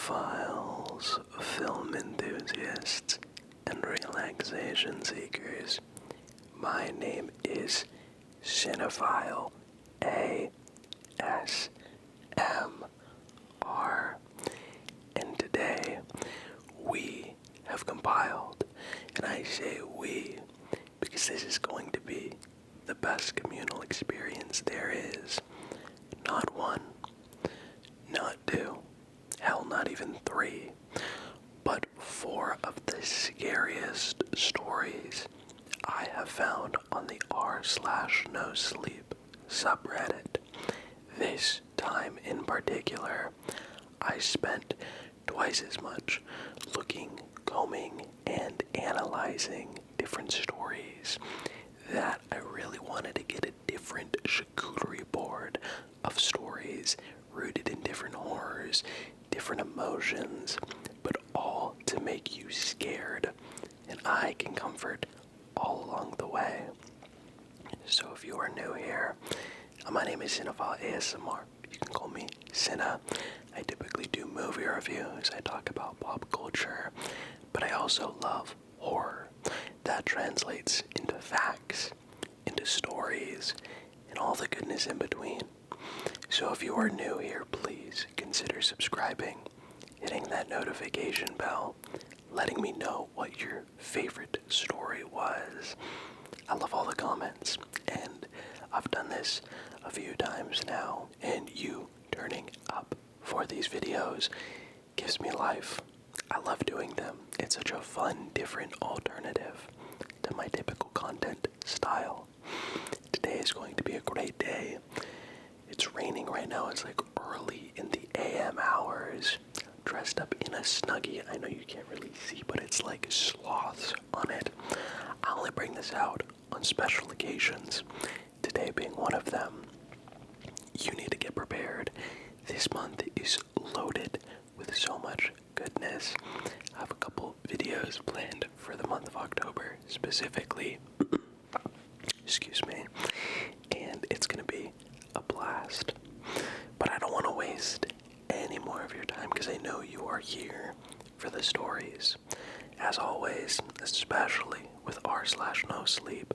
Cinephiles, film enthusiasts, and relaxation seekers. My name is Cinephile ASMR, and today we have compiled, and I say we because this is going to be the best communal experience there is. Not one, not two, hell, not even three, but four of the scariest stories I have found on the r/nosleep subreddit. This time in particular, I spent twice as much looking, combing, and analyzing different stories that I really wanted to get a different charcuterie board of stories rooted in different horrors, different emotions, but all to make you scared, and I can comfort all along the way. So if you are new here, my name is Cinephile ASMR. You can call me Cine. I typically do movie reviews, I talk about pop culture, but I also love horror. That translates into facts, into stories, and all the goodness in between. So if you are new here, please consider subscribing, hitting that notification bell, letting me know what your favorite story was. I love all the comments, and I've done this a few times now, and you turning up for these videos gives me life. I love doing them. It's such a fun, different alternative to my typical content style. Today is going to be a great day. It's raining right now. It's like early in the AM hours. Dressed up in a Snuggie. I know you can't really see, but it's like sloths on it. I only bring this out on special occasions, today being one of them. You need to get prepared. This month is loaded with so much goodness. I have a couple videos planned for the month of October specifically. Excuse me. And it's gonna be a blast. But I don't want to waste any more of your time because I know you are here for the stories. As always, especially with r/nosleep,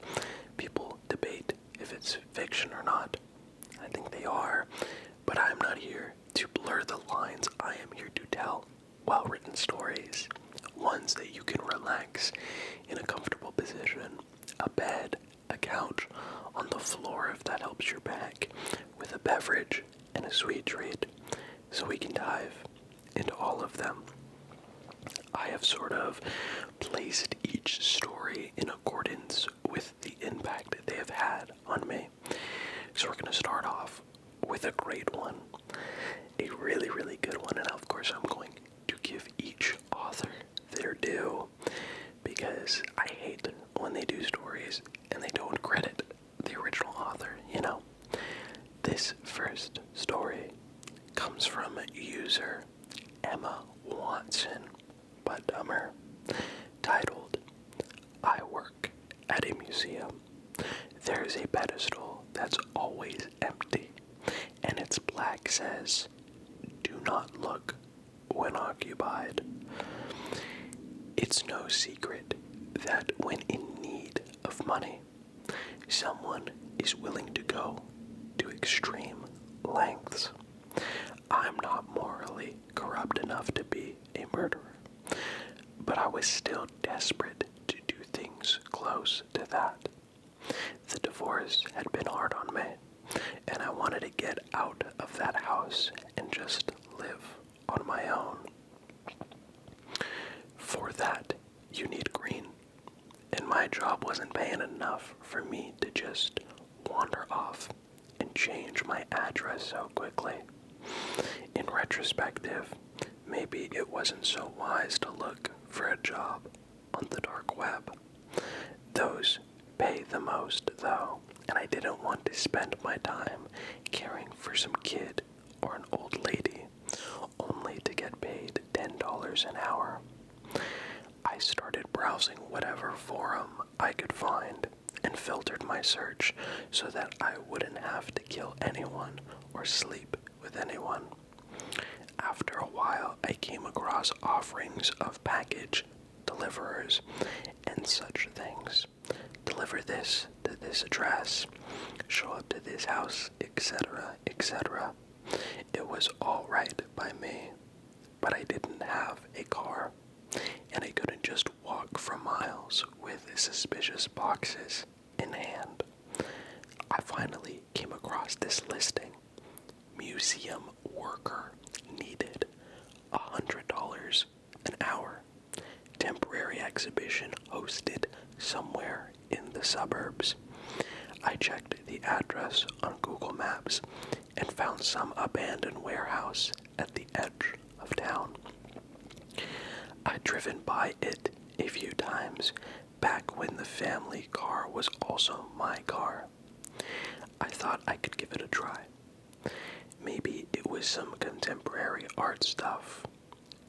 people debate if it's fiction or not. I think they are, but I'm not here to blur the lines. I am here to tell well-written stories, ones that you can relax in a comfortable position, a bed, a couch, on the floor if that helps your back, with a beverage and a sweet treat, so we can dive into all of them. I have sort of placed each story in accordance with the impact that they have had on me. So we're going to start off with a great one, a really, really good one, and of course I'm going to give each author their due, because I hate when they do stories and they don't credit the original author, you know. This first story comes from user Emma Watson, but dumber, titled, I work at a museum. There's a pedestal that's always empty, and its plaque says, do not look when occupied. It's no secret that when in need of money, someone is willing to go to extreme lengths. I'm not morally corrupt enough to be a murderer, but I was still desperate to do things close to that. The divorce had been hard on me, and I wanted to get out of that house and just live on my own. For that, you need green, and my job wasn't paying enough for me to just wander off and change my address so quickly. In retrospective, maybe it wasn't so wise to look for a job on the dark web. Those pay the most, though, and I didn't want to spend my time caring for some kid or an old lady, only to get paid $10 an hour. I started browsing whatever forum I could find and filtered my search so that I wouldn't have to kill anyone or sleep with anyone. After a while, I came across offerings of package deliverers and such things. Deliver this to this address, show up to this house, etc., etc. It was all right by me, but I didn't have a car, and I couldn't just walk for miles with suspicious boxes in hand. I finally came across this listing. Museum worker needed $100 an hour. Temporary exhibition hosted somewhere in the suburbs. I checked the address on Google Maps and found some abandoned warehouse at the edge of town. I'd driven by it a few times back when the family car was also my car. I thought I could give it a try. Maybe it was some contemporary art stuff,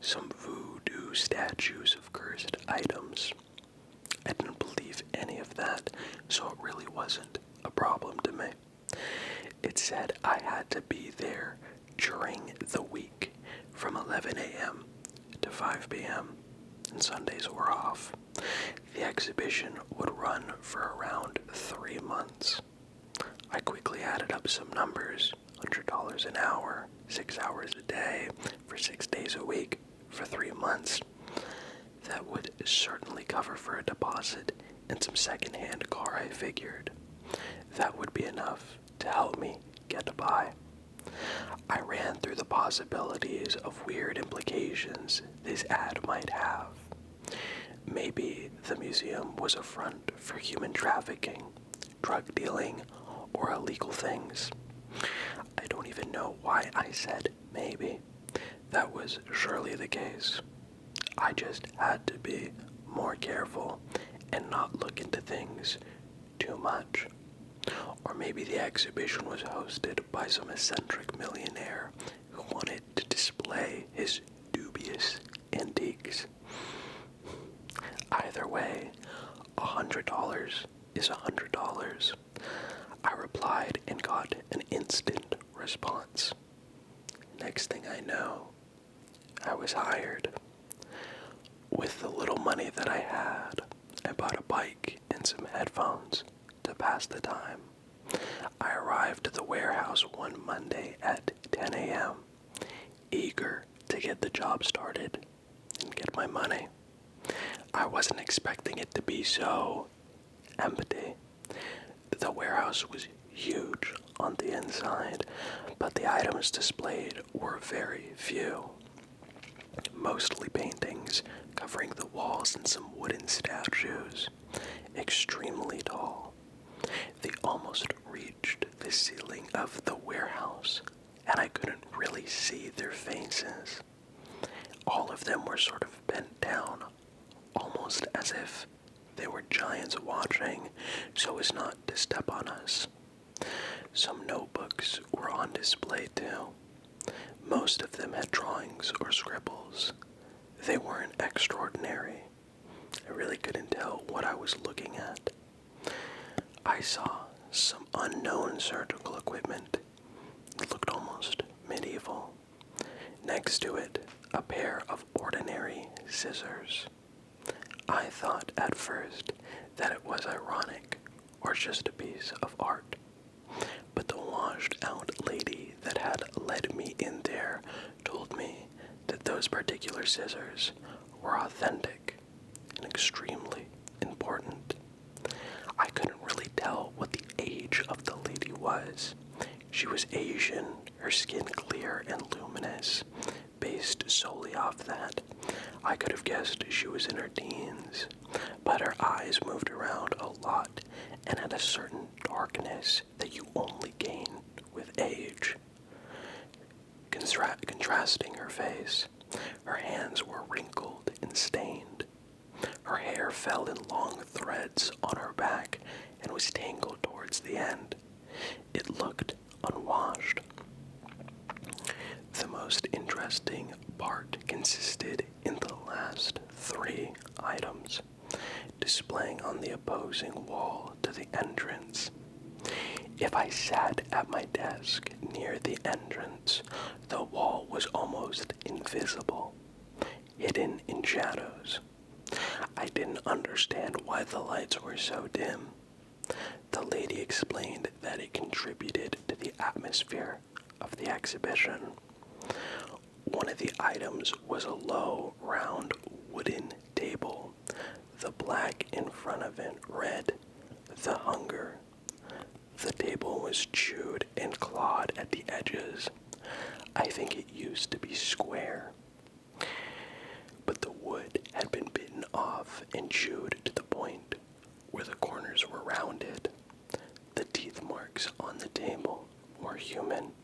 some voodoo statues of cursed items. I didn't believe any of that, so it really wasn't a problem to me. It said I had to be there during the week from 11 a.m. to 5 p.m. and Sundays were off. The exhibition would run for around 3 months. I quickly added up some numbers. $100 an hour, 6 hours a day, for 6 days a week, for 3 months. That would certainly cover for a deposit and some second-hand car, I figured. That would be enough to help me get by. I ran through the possibilities of weird implications this ad might have. Maybe the museum was a front for human trafficking, drug dealing, or illegal things. I don't even know why I said maybe. That was surely the case. I just had to be more careful and not look into things too much. Or maybe the exhibition was hosted by some eccentric millionaire who wanted to display his dubious antiques. Either way, $100 is $100. I replied and got an instant response. Next thing I know, I was hired. With the little money that I had, I bought a bike and some headphones to pass the time. I arrived at the warehouse one Monday at 10 a.m., eager to get the job started and get my money. I wasn't expecting it to be so empty. The warehouse was huge on the inside, but the items displayed were very few. Mostly paintings covering the walls and some wooden statues, extremely tall. They almost reached the ceiling of the warehouse, and I couldn't really see their faces. All of them were sort of bent down, almost as if they were giants watching so as not to step on us. Some notebooks were on display too. Most of them had drawings or scribbles. They weren't extraordinary. I really couldn't tell what I was looking at. I saw some unknown surgical equipment. It looked almost medieval. Next to it, a pair of ordinary scissors. I thought at first that it was ironic or just a piece of art. But the washed-out lady that had led me in there told me that those particular scissors were authentic and extremely important. I couldn't really tell what the age of the lady was. She was Asian, her skin clear and luminous. Based solely off that, I could have guessed she was in her teens, but her eyes moved around a lot and had a certain darkness that you only gain with age. Contrasting her face, her hands were wrinkled and stained. Her hair fell in long threads on her back and was tangled towards the end. It looked unwashed. The most interesting part consisted in the last 3 items, displaying on the opposing wall to the entrance. If I sat at my desk near the entrance, the wall was almost invisible, hidden in shadows. I didn't understand why the lights were so dim. The lady explained that it contributed to the atmosphere of the exhibition. One of the items was a low, round, wooden table. The plaque in front of it read, "The Hunger." The table was chewed and clawed at the edges. I think it used to be square, but the wood had been bitten off and chewed to the point where the corners were rounded. The teeth marks on the table were human.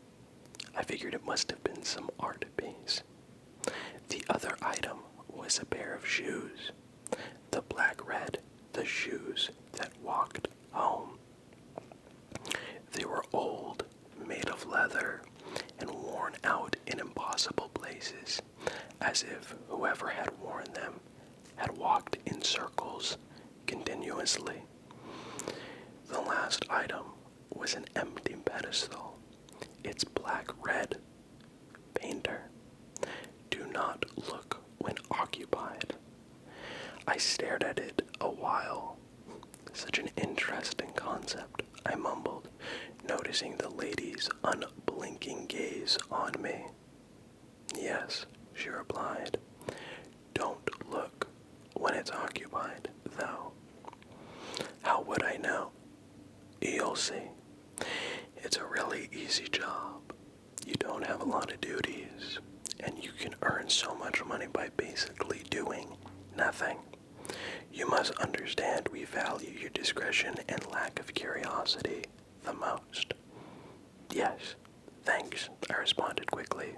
I figured it must have been some art piece. The other item was a pair of shoes. The plaque read, "The shoes that walked home." They were old, made of leather, and worn out in impossible places, as if whoever had worn them had walked in circles continuously. The last item was an empty pedestal. Its plaque read, "Painter, do not look when occupied." I stared at it a while. Such an interesting concept, I mumbled, noticing the lady's unblinking gaze on me. "Yes," she replied. "Don't look when it's occupied, though." "How would I know?" "You'll see. It's a really easy job. You don't have a lot of duties, and you can earn so much money by basically doing nothing. You must understand we value your discretion and lack of curiosity the most." "Yes, thanks," I responded quickly.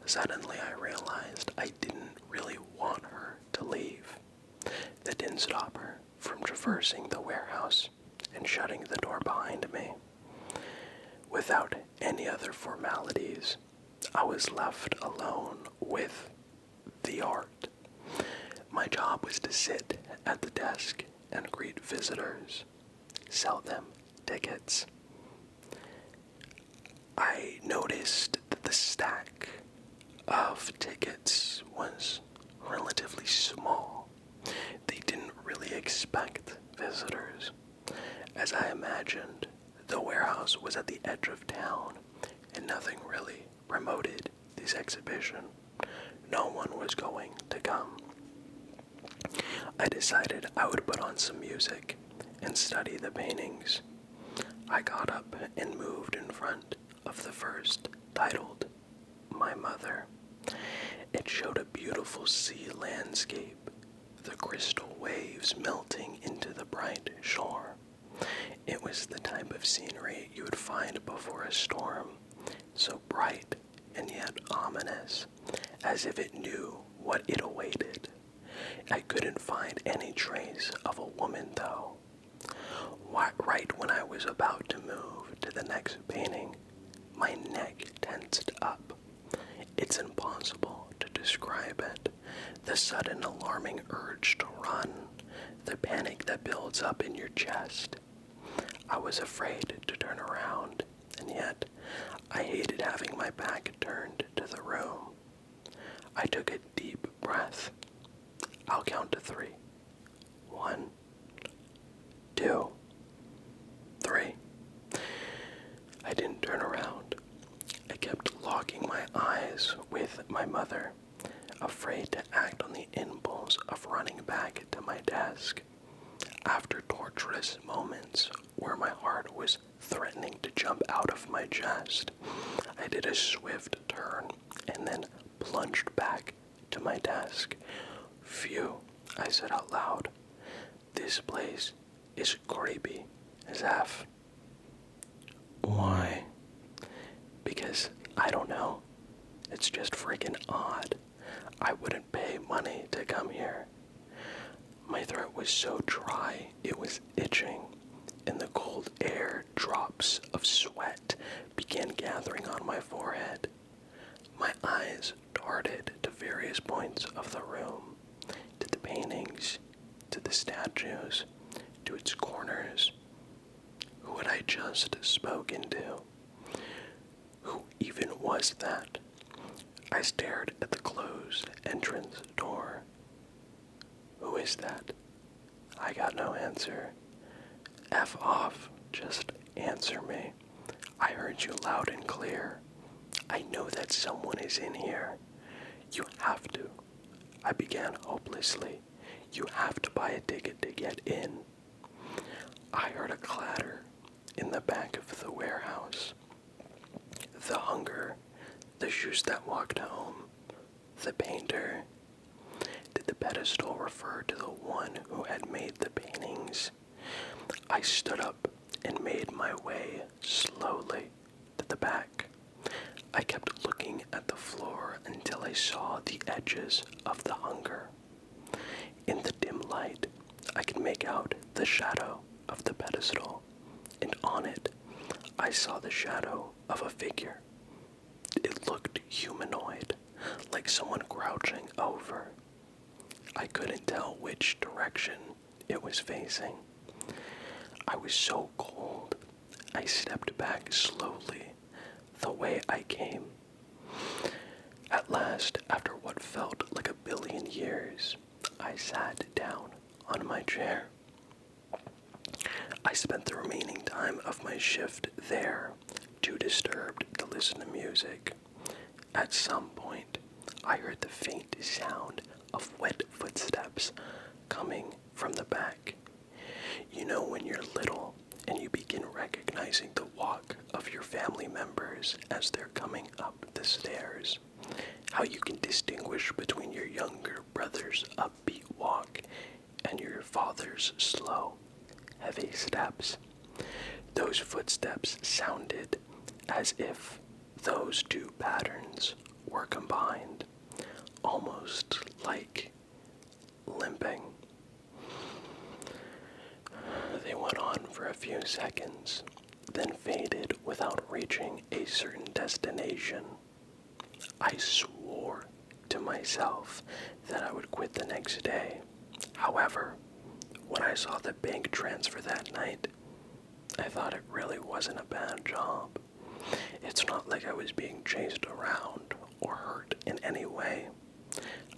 Suddenly I realized I didn't really want her to leave. That didn't stop her from traversing the warehouse and shutting the door behind me. Without any other formalities, I was left alone with the art. My job was to sit at the desk and greet visitors, sell them tickets. I noticed that the stack of tickets was relatively small. They didn't really expect visitors. As I imagined, the warehouse was at the edge of town, and nothing really promoted this exhibition. No one was going to come. I decided I would put on some music and study the paintings. I got up and moved in front of the first, titled "My Mother." It showed a beautiful sea landscape, the crystal waves melting into the bright shore. It was the type of scenery you would find before a storm, so bright and yet ominous, as if it knew what it awaited. I couldn't find any trace of a woman, though. Right when I was about to move to the next painting, my neck tensed up. It's impossible to describe it. The sudden alarming urge to run, the panic that builds up in your chest. I was afraid to turn around, and yet I hated having my back turned to the room. I took a deep breath. I'll count to 3. 1, 2, 3. I didn't turn around. I kept locking my eyes with my mother, afraid to act on the impulse of running back to my desk. After torturous moments where my heart was threatening to jump out of my chest, I did a swift turn and then plunged back to my desk. "Phew," I said out loud. "This place is creepy as F." "Why?" "Because I don't know. It's just freaking odd. I wouldn't pay money to come here." My throat was so dry it was itching. In the cold air, drops of sweat began gathering on my forehead. My eyes darted to various points of the room, to the paintings, to the statues, to its corners. Who had I just spoken to? Who even was that? I stared at the closed entrance door. Who is that? I got no answer. F off, just answer me. I heard you loud and clear. I know that someone is in here. You have to. I began hopelessly. You have to buy a ticket to get in. I heard a clatter in the back of the warehouse. The hunger, the shoes that walked home, the painter. Did the pedestal refer to the one who had made the paintings? I stood up and made my way slowly to the back. I kept looking at the floor until I saw the edges of the hunger. In the dim light, I could make out the shadow of the pedestal, and on it, I saw the shadow of a figure. It looked humanoid, like someone crouching over. I couldn't tell which direction it was facing. I was so cold, I stepped back slowly, the way I came. At last, after what felt like a billion years, I sat down on my chair. I spent the remaining time of my shift there, too disturbed to listen to music. At some point, I heard the faint sound of wet footsteps coming from the back. You know when you're little and you begin recognizing the walk of your family members as they're coming up the stairs. How you can distinguish between your younger brother's upbeat walk and your father's slow, heavy steps. Those footsteps sounded as if those two patterns were combined, almost like limping. They went on for a few seconds, then faded without reaching a certain destination. I swore to myself that I would quit the next day. However, when I saw the bank transfer that night, I thought it really wasn't a bad job. It's not like I was being chased around or hurt in any way.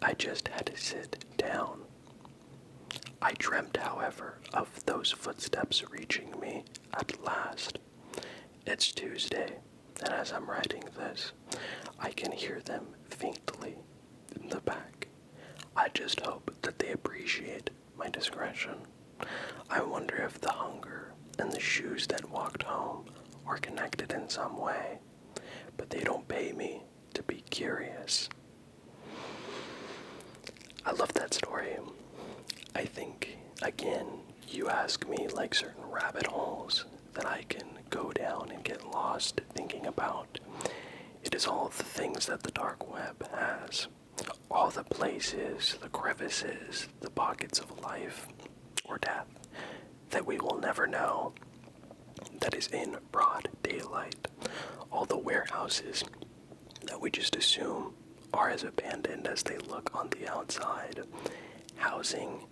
I just had to sit down. I dreamt, however, of those footsteps reaching me at last. It's Tuesday, and as I'm writing this, I can hear them faintly in the back. I just hope that they appreciate my discretion. I wonder if the hunger and the shoes that walked home are connected in some way, but they don't pay me to be curious. I love that story. I think, again, you ask me like certain rabbit holes that I can go down and get lost thinking about. It is all the things that the dark web has. All the places, the crevices, the pockets of life or death that we will never know. That is in broad daylight. All the warehouses that we just assume are as abandoned as they look on the outside, housing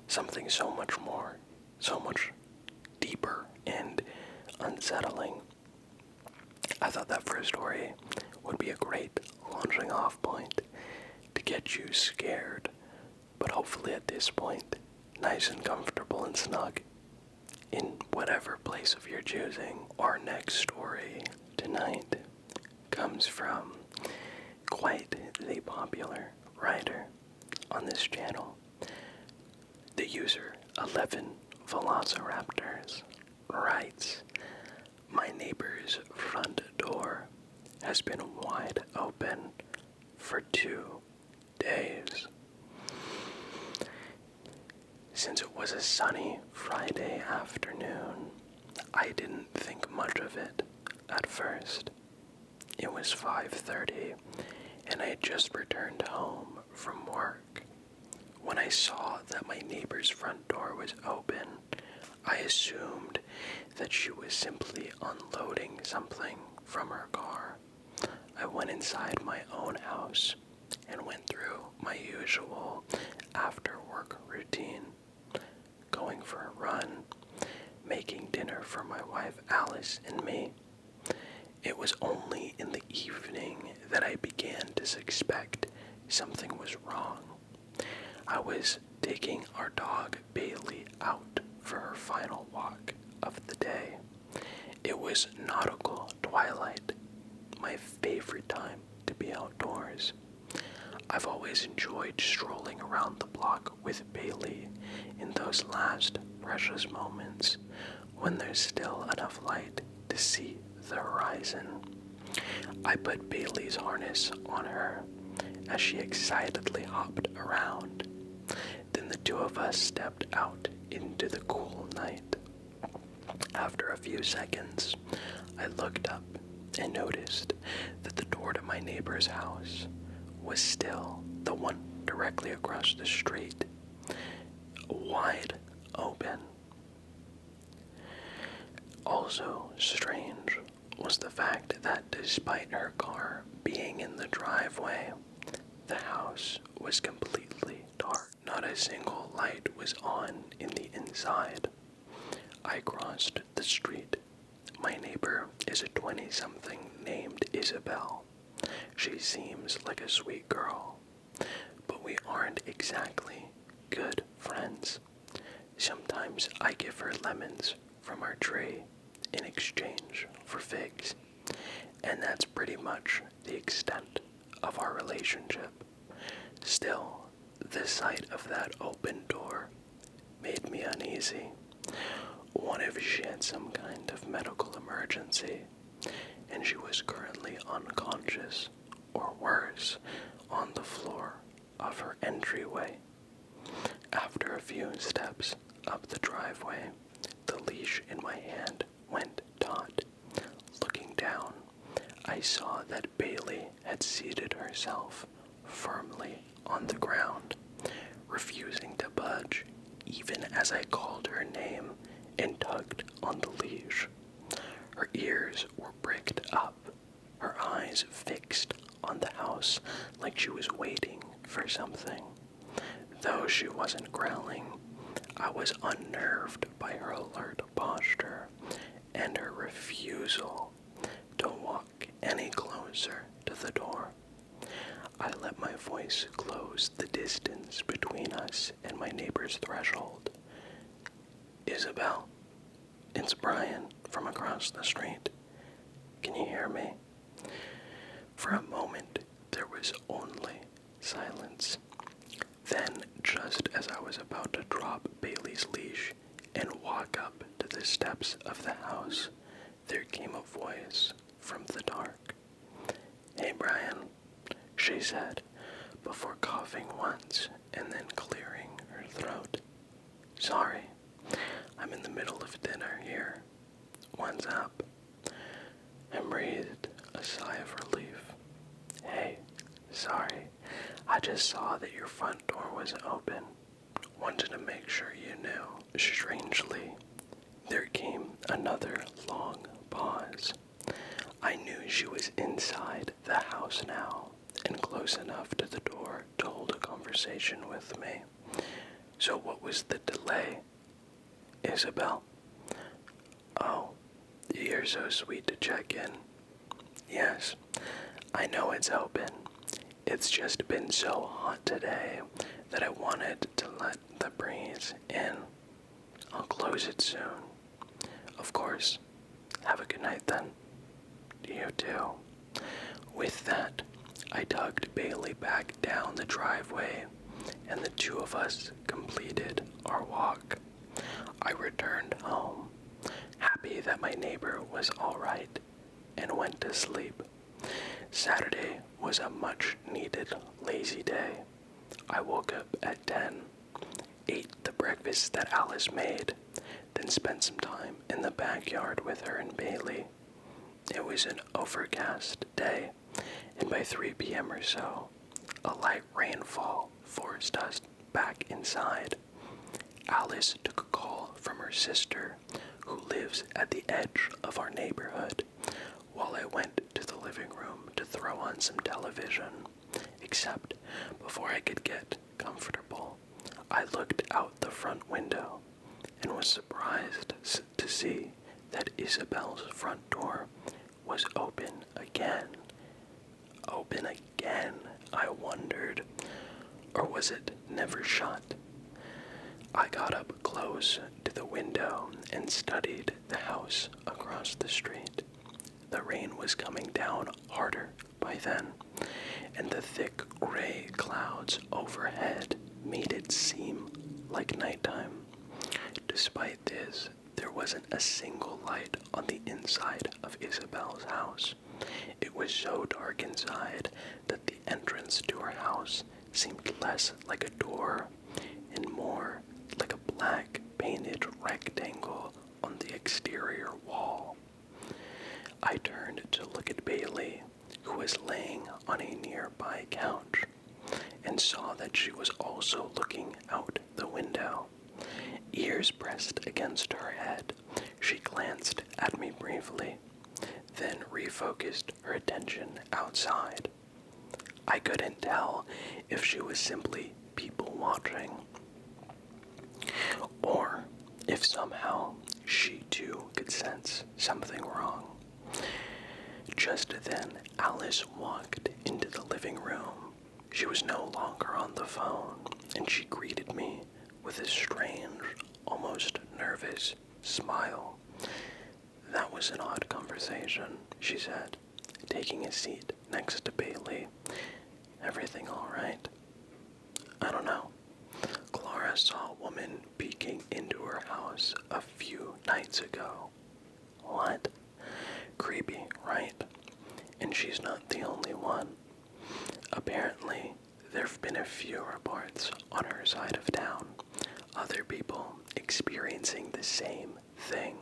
something so much more, so much deeper and unsettling. I thought that first story would be a great launching off point to get you scared, but hopefully at this point, nice and comfortable and snug in whatever place of your choosing. Our next story tonight comes from quite the popular writer on this channel. The user 11 Velociraptors writes, "My neighbor's front door has been wide open for 2 days. Since it was a sunny Friday afternoon, I didn't think much of it at first. It was 5:30, and I had just returned home from work. When I saw that my neighbor's front door was open, I assumed that she was simply unloading something from her car. I went inside my own house and went through my usual after-work routine, going for a run, making dinner for my wife Alice and me. It was only in the evening that I began to suspect something was wrong. I was taking our dog Bailey out for her final walk of the day. It was nautical twilight, my favorite time to be outdoors. I've always enjoyed strolling around the block with Bailey in those last precious moments when there's still enough light to see the horizon. I put Bailey's harness on her as she excitedly hopped around. Then the two of us stepped out into the cool night. After a few seconds, I looked up and noticed that the door to my neighbor's house was still the one directly across the street, wide open. Also strange was the fact that despite her car being in the driveway, the house was completely dark. Not a single light was on in the inside. I crossed the street. My neighbor is a 20-something named Isabel. She seems like a sweet girl, but we aren't exactly good friends. Sometimes I give her lemons from our tree in exchange for figs, and that's pretty much the extent of our relationship. Still, the sight of that open door made me uneasy. What if she had some kind of medical emergency, and she was currently unconscious, or worse, on the floor of her entryway? After a few steps up the driveway, the leash in my hand went taut. Looking down, I saw that Bailey had seated herself firmly on the ground, refusing to budge even as I called her name and tugged on the leash. Her ears were pricked up, her eyes fixed on the house like she was waiting for something. Though she wasn't growling, I was unnerved by her alert posture and her refusal to walk any closer to the door. I let my voice close the distance between us and my neighbor's threshold. Isabel, it's Brian from across the street. Can you hear me? For a moment, there was only silence. Then, just as I was about to drop Bailey's leash and walk up to the steps of the house, there came a voice from the dark. "Hey, Brian," she said, before coughing once and then clearing her throat. "Sorry, I'm in the middle of dinner here. What's up?" I breathed a sigh of relief. "Hey, sorry, I just saw that your front door was open. Wanted to make sure you knew." Strangely, there came another long pause. I knew she was inside the house now and close enough to the door to hold a conversation with me. So what was the delay? "Isabel." "Oh, you're so sweet to check in." "Yes, I know it's open. It's just been so hot today that I wanted to let the breeze in. I'll close it soon." "Of course. Have a good night then." "You too." With that, I tugged Bailey back down the driveway, and the two of us completed our walk. I returned home, happy that my neighbor was all right, and went to sleep. Saturday was a much-needed lazy day. I woke up at 10, ate the breakfast that Alice made, then spent some time in the backyard with her and Bailey. It was an overcast day, and by 3 p.m. or so, a light rainfall forced us back inside. Alice took a call from her sister, who lives at the edge of our neighborhood, while I went to the living room to throw on some television. Except, before I could get comfortable, I looked out the front window and was surprised to see that Isabel's front door was open again. Open again. was it never shut? I got up close to the window and studied the house across the street. The rain was coming down harder by then, and the thick gray clouds overhead made it seem like nighttime. Despite this, there wasn't a single light on the inside of Isabel's house. It was so dark inside that the entrance to her house seemed less like a door and more like a black painted rectangle on the exterior wall. I turned to look at Bailey, who was laying on a nearby couch, and saw that she was also looking out the window. Ears pressed against her head, she glanced at me briefly, then refocused her attention outside. I couldn't tell if she was simply people watching, or if somehow she too could sense something wrong. Just then, Alice walked into the living room. She was no longer on the phone, and she greeted me with a strange, almost nervous smile. "That was an odd conversation," she said, taking a seat next to Bailey. "Everything all right?" "I don't know. Clara saw a woman peeking into her house a few nights ago." "What?" "Creepy, right? And she's not the only one. Apparently, there've been a few reports on her side of town. Other people experiencing the same thing.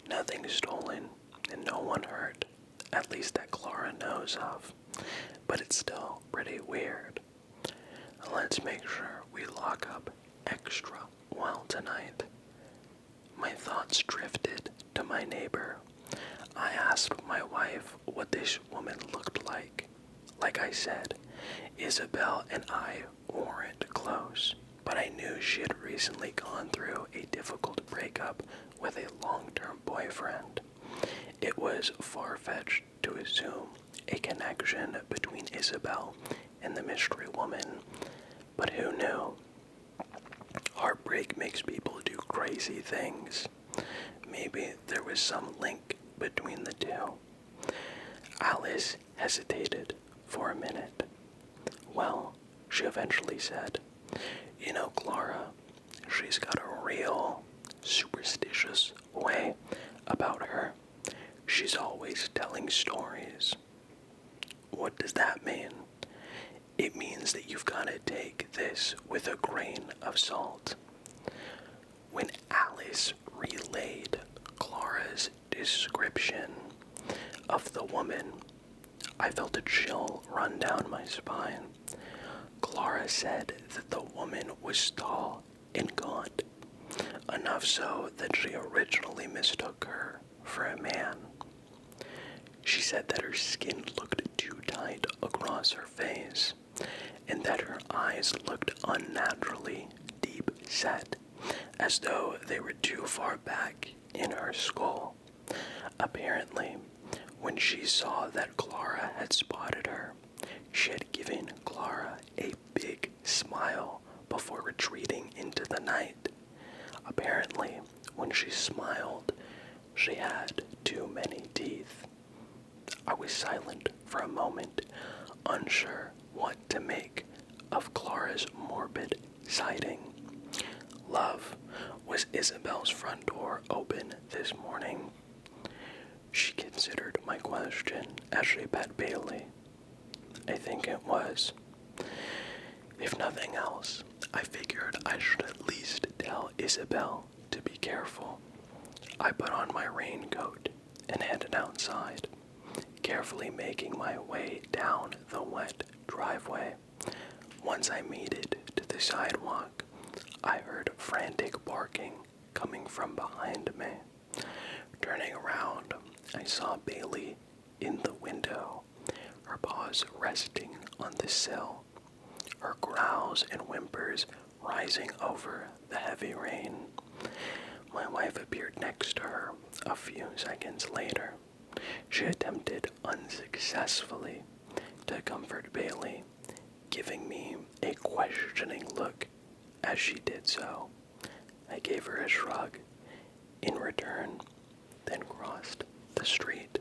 Nothing stolen and no one hurt, at least that Clara knows of. But it's still pretty weird. Let's make sure we lock up extra well tonight." My thoughts drifted to my neighbor. I asked my wife what this woman looked like. Like I said, Isabel and I weren't close, but I knew she had recently gone through a difficult breakup with a long-term boyfriend. It was far-fetched to assume a connection between Isabel and the mystery woman, but who knew? Heartbreak makes people do crazy things. Maybe there was some link between the two. Alice hesitated for a minute. "Well," she eventually said, "you know Clara, she's got a real superstitious way about her. She's always telling stories." "What does that mean?" "It means that you've got to take this with a grain of salt." When Alice relayed Clara's description of the woman, I felt a chill run down my spine. Clara said that the woman was tall and gaunt, enough so that she originally mistook her for a man. She said that her skin looked too tight across her face, and that her eyes looked unnaturally deep set, as though they were too far back in her skull. Apparently, when she saw that Clara had spotted her, she had given Clara a big smile before retreating into the night. Apparently, when she smiled, she had too many teeth. I was silent for a moment, unsure what to make of Clara's morbid sighting. Love, was Isabel's front door open this morning? She considered my question as she pet Bailey. "I think it was. If nothing else, I figured I should at least tell Isabel to be careful." I put on my raincoat and headed outside, carefully making my way down the wet driveway. Once I made it to the sidewalk, I heard frantic barking coming from behind me. Turning around, I saw Bailey in the window, her paws resting on the sill, her growls and whimpers rising over the heavy rain. My wife appeared next to her a few seconds later. She attempted unsuccessfully to comfort Bailey, giving me a questioning look as she did so. I gave her a shrug in return, then crossed the street.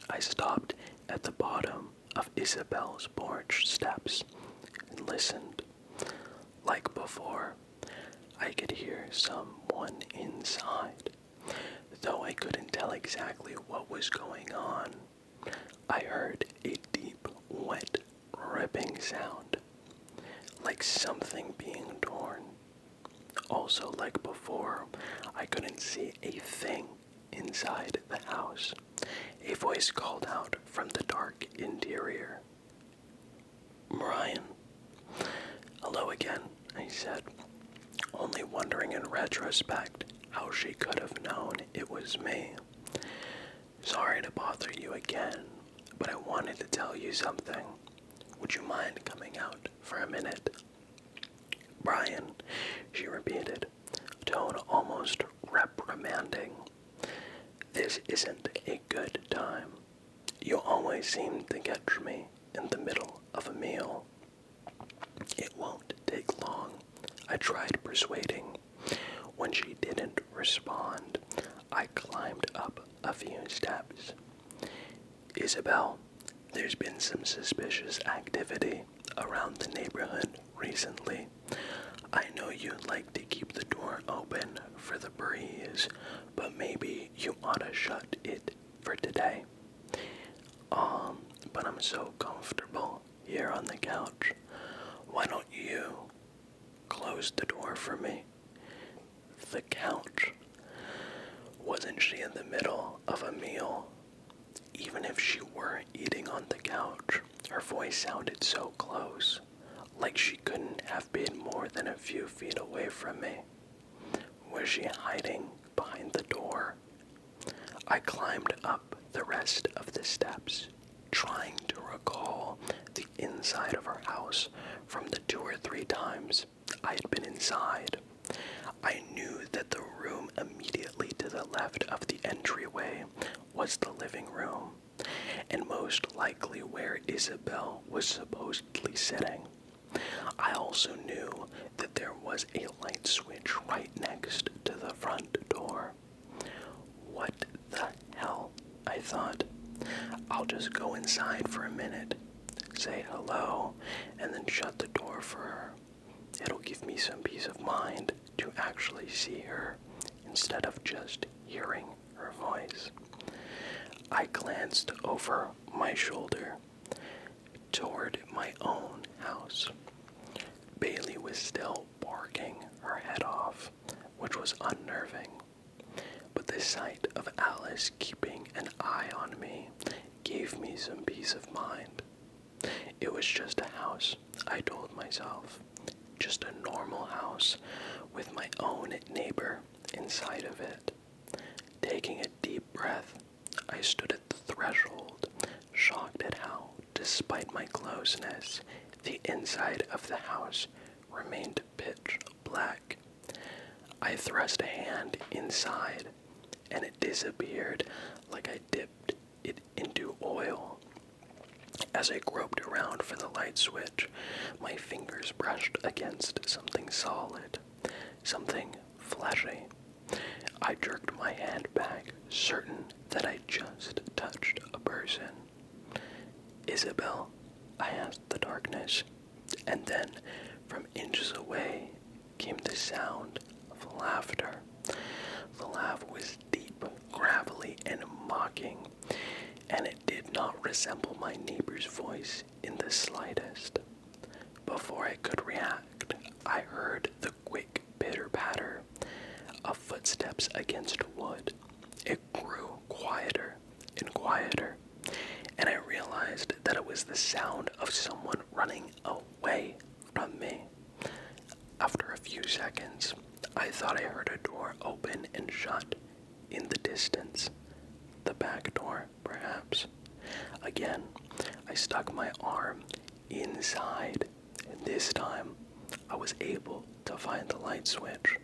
I stopped at the bottom of Isabel's porch steps and listened. Like before, I could hear someone inside, though I couldn't tell exactly what was going on. I heard a deep, wet, ripping sound, like something being torn. Also, like before, I couldn't see a thing inside the house. A voice called out from the dark interior. "Brian." "Hello again," I said, only wondering in retrospect how she could have known it was me. "Sorry to bother you again, but I wanted to tell you something. Would you mind coming out for a minute?" "Brian," she repeated, tone almost reprimanding. "This isn't a good time. You always seem to catch me in the middle of a meal." "It won't take long," I tried persuading. When she didn't respond, I climbed up a few steps. "Isabel, there's been some suspicious activity around the neighborhood recently. I know you'd like to keep the door open for the breeze, but maybe you ought to shut it for today. But I'm so comfortable here on the couch. Why don't you close the door for me?" The couch. Wasn't she in the middle of a meal? Even if she were eating on the couch, her voice sounded so close, like she couldn't have been more than a few feet away from me. Was she hiding behind the door? I climbed up the rest of the steps, trying to recall the inside of her house from the 2 or 3 times I had been inside. I knew that the room immediately to the left of the entryway was the living room, and most likely where Isabel was supposedly sitting. I also knew that there was a light switch right next to the front door. What the hell, I thought. I'll just go inside for a minute, say hello, and then shut the door for her. It'll give me some peace of mind to actually see her instead of just hearing her voice. I glanced over my shoulder toward my own house. Bailey was still barking her head off, which was unnerving. But the sight of Alice keeping an eye on me gave me some peace of mind. It was just a house, I told myself. Just a normal house with my own neighbor inside of it. Taking a deep breath, I stood at the threshold, shocked at how, despite my closeness, the inside of the house remained pitch black. I thrust a hand inside, and it disappeared like I dipped it into oil. As I groped around for the light switch, my fingers brushed against something solid, something fleshy. I jerked my hand back, certain that I just touched a person. "Isabel?" I asked the darkness, and then, from inches away, came the sound of laughter. The laugh was deep, gravelly, and mocking, and it did not resemble my neighbor's voice in the slightest. Before I could react, I heard the quick pitter-patter of footsteps against wood. It grew quieter and quieter, and I realized that it was the sound of someone running away from me. After a few seconds, I thought I heard a door open and shut in the distance. The back door, perhaps. Again, I stuck my arm inside, and this time I was able to find the light switch.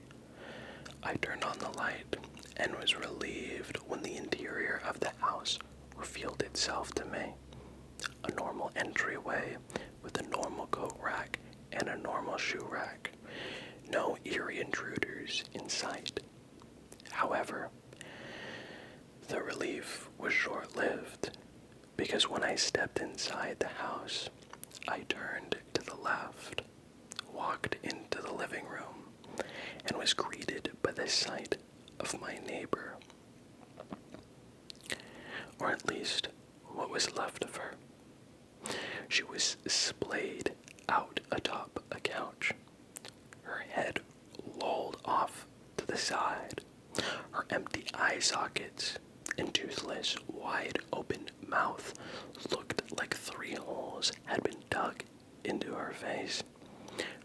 I turned on the light and was relieved when the interior of the house revealed itself to me. A normal entryway with a normal coat rack and a normal shoe rack. No eerie intruders in sight. However, the relief was short-lived, because when I stepped inside the house, I turned to the left, walked into the living room, and was greeted by the sight of my neighbor. Or at least, what was left of her. She was splayed out atop a couch, her head lolled off to the side, her empty eye sockets and toothless, wide-open mouth looked like 3 holes had been dug into her face.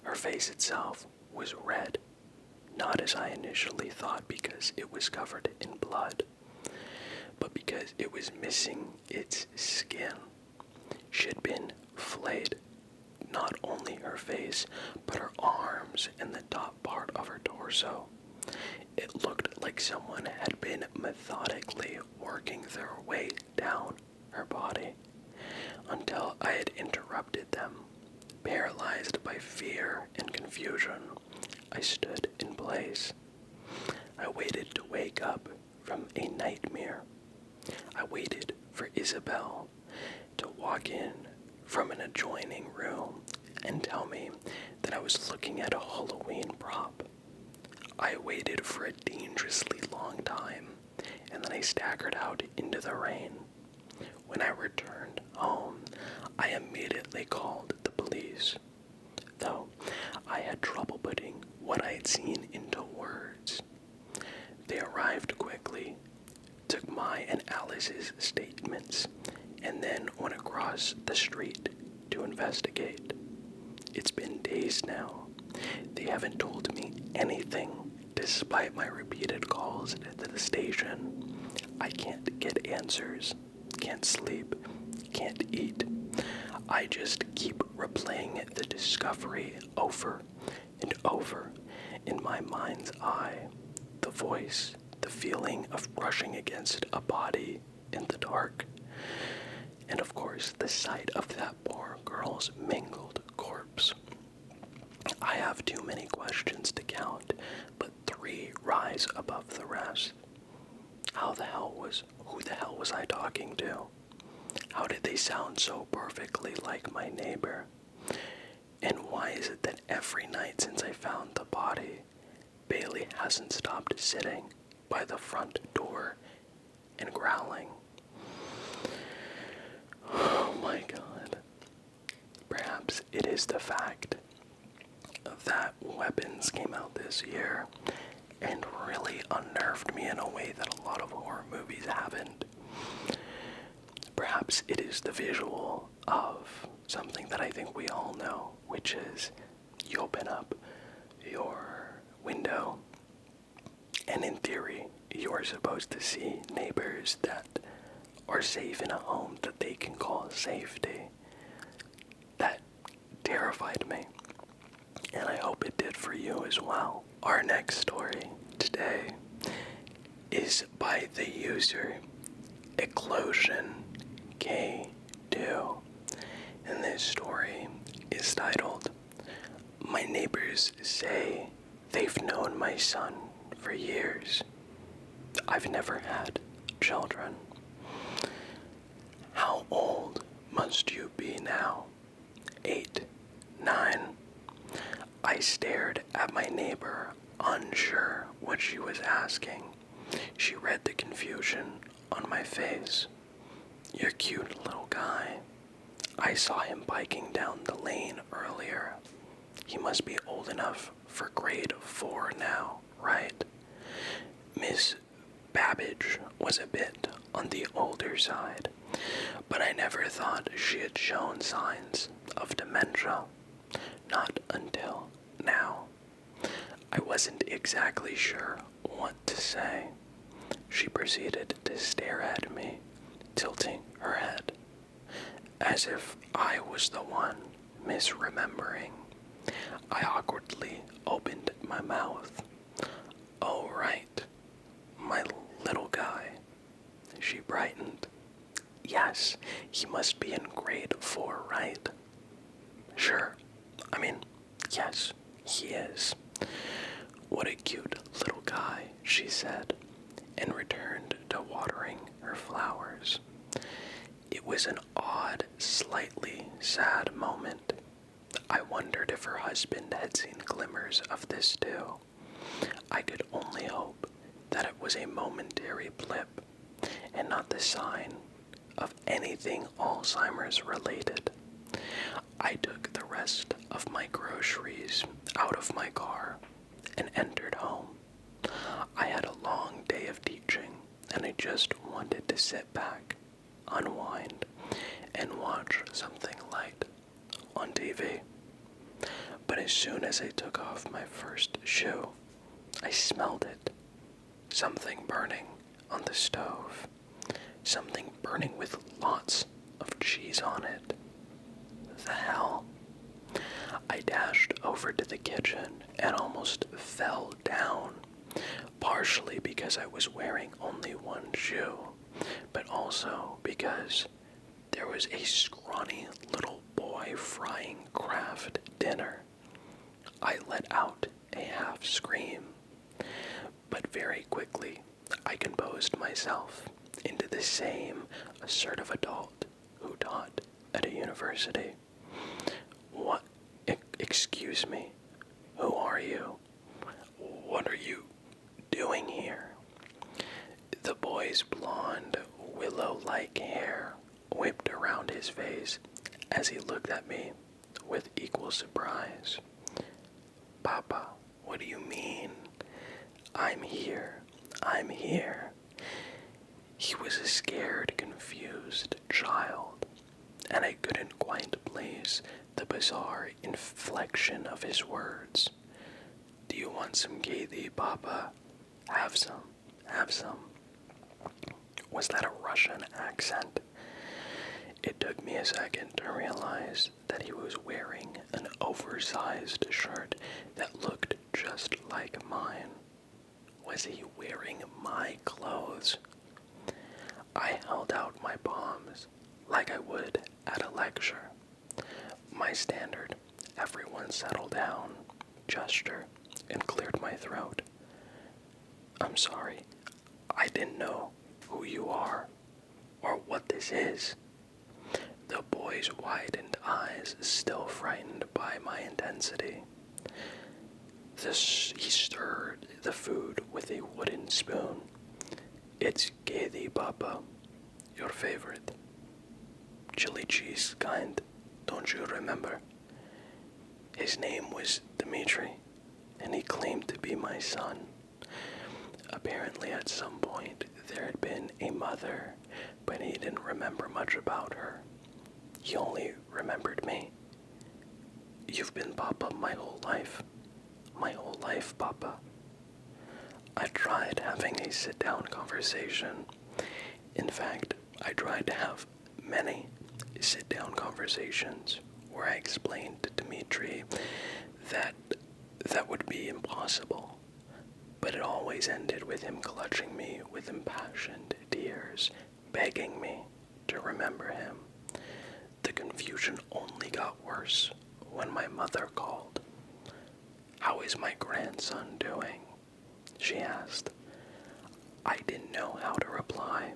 Her face itself was red, not as I initially thought because it was covered in blood, but because it was missing its skin. She had been flayed, not only her face, but her arms and the top part of her torso. It looked like someone had been methodically working their way down her body until I had interrupted them. Paralyzed by fear and confusion, I stood in place. I waited to wake up from a nightmare. I waited for Isabel to walk in from an adjoining room and tell me that I was looking at a Halloween prop. I waited for a dangerously long time, and then I staggered out into the rain. When I returned home, I immediately called the police, though I had trouble putting what I had seen into words. They arrived quickly, took my and Alice's statements, and then went across the street to investigate. It's been days now. They haven't told me anything, despite my repeated calls to the station. I can't get answers, can't sleep, can't eat. I just keep replaying the discovery over and over in my mind's eye. The voice, the feeling of brushing against a body in the dark, and of course the sight of that poor girl's mangled corpse. I have too many questions to count, but 3 rise above the rest. Who the hell was I talking to? How did they sound so perfectly like my neighbor? And why is it that every night since I found the body, Bailey hasn't stopped sitting by the front door and growling? Oh my god. Perhaps it is the fact that Weapons came out this year and really unnerved me in a way that a lot of horror movies haven't. Perhaps it is the visual of something that I think we all know, which is you open up your window and in theory you're supposed to see neighbors that are safe in a home that they can call safety. That terrified me, and I hope it did for you as well. Our next story today is by the user Eclosion K2, and this story is titled, "My neighbors say they've known my son for years. I've never had children. How old must you be now? 8, 9. I stared at my neighbor, unsure what she was asking. She read the confusion on my face. You're cute, little guy. I saw him biking down the lane earlier. He must be old enough for grade 4 now, right? Miss Babbage was a bit on the older side, but I never thought she had shown signs of dementia. Not until now. I wasn't exactly sure what to say. She proceeded to stare at me, tilting her head, as if I was the one misremembering. I awkwardly opened my mouth. Oh, right. My little guy. She brightened. Yes, he must be in grade 4, right? Sure. I mean, yes, he is. What a cute little guy, she said, and returned to watering her flowers. It was an odd, slightly sad moment. I wondered if her husband had seen glimmers of this too. I could only hope that it was a momentary blip and not the sign of anything Alzheimer's related. I took the rest of my groceries out of my car and entered home. I had a long day of teaching, and I just wanted to sit back, unwind, and watch something light on TV. But as soon as I took off my first shoe, I smelled it. Something burning on the stove. Something burning with lots of cheese on it. The hell? I dashed over to the kitchen and almost fell down, partially because I was wearing only one shoe, but also because there was a scrawny little boy frying Kraft dinner. I let out a half scream, but very quickly I composed myself into the same assertive adult who taught at a university. What? Excuse me? Who are you? What are you doing here? The boy's blonde, willow-like hair whipped around his face as he looked at me with equal surprise. Papa, what do you mean? I'm here. I'm here. He was a scared, confused child, and I couldn't quite place the bizarre inflection of his words. Do you want some Kathy, Papa? Have some. Have some. Was that a Russian accent? It took me a second to realize that he was wearing an oversized shirt that looked just like mine. Was he wearing my clothes? I held out my palms like I would at a lecture. My standard, everyone settle down, gesture, and cleared my throat. I'm sorry, I didn't know who you are or what this is. The boy's widened eyes still frightened by my intensity. He stirred the food with a wooden spoon. It's Kathy, Papa, your favorite. Chili cheese kind, don't you remember? His name was Dmitri, and he claimed to be my son. Apparently at some point there had been a mother, but he didn't remember much about her. He only remembered me. You've been Papa my whole life. My whole life, Papa. I tried having a sit-down conversation. In fact, I tried to have many sit-down conversations where I explained to Dmitri that would be impossible. But it always ended with him clutching me with impassioned tears, begging me to remember him. The confusion only got worse when my mother called. How is my grandson doing? She asked. I didn't know how to reply.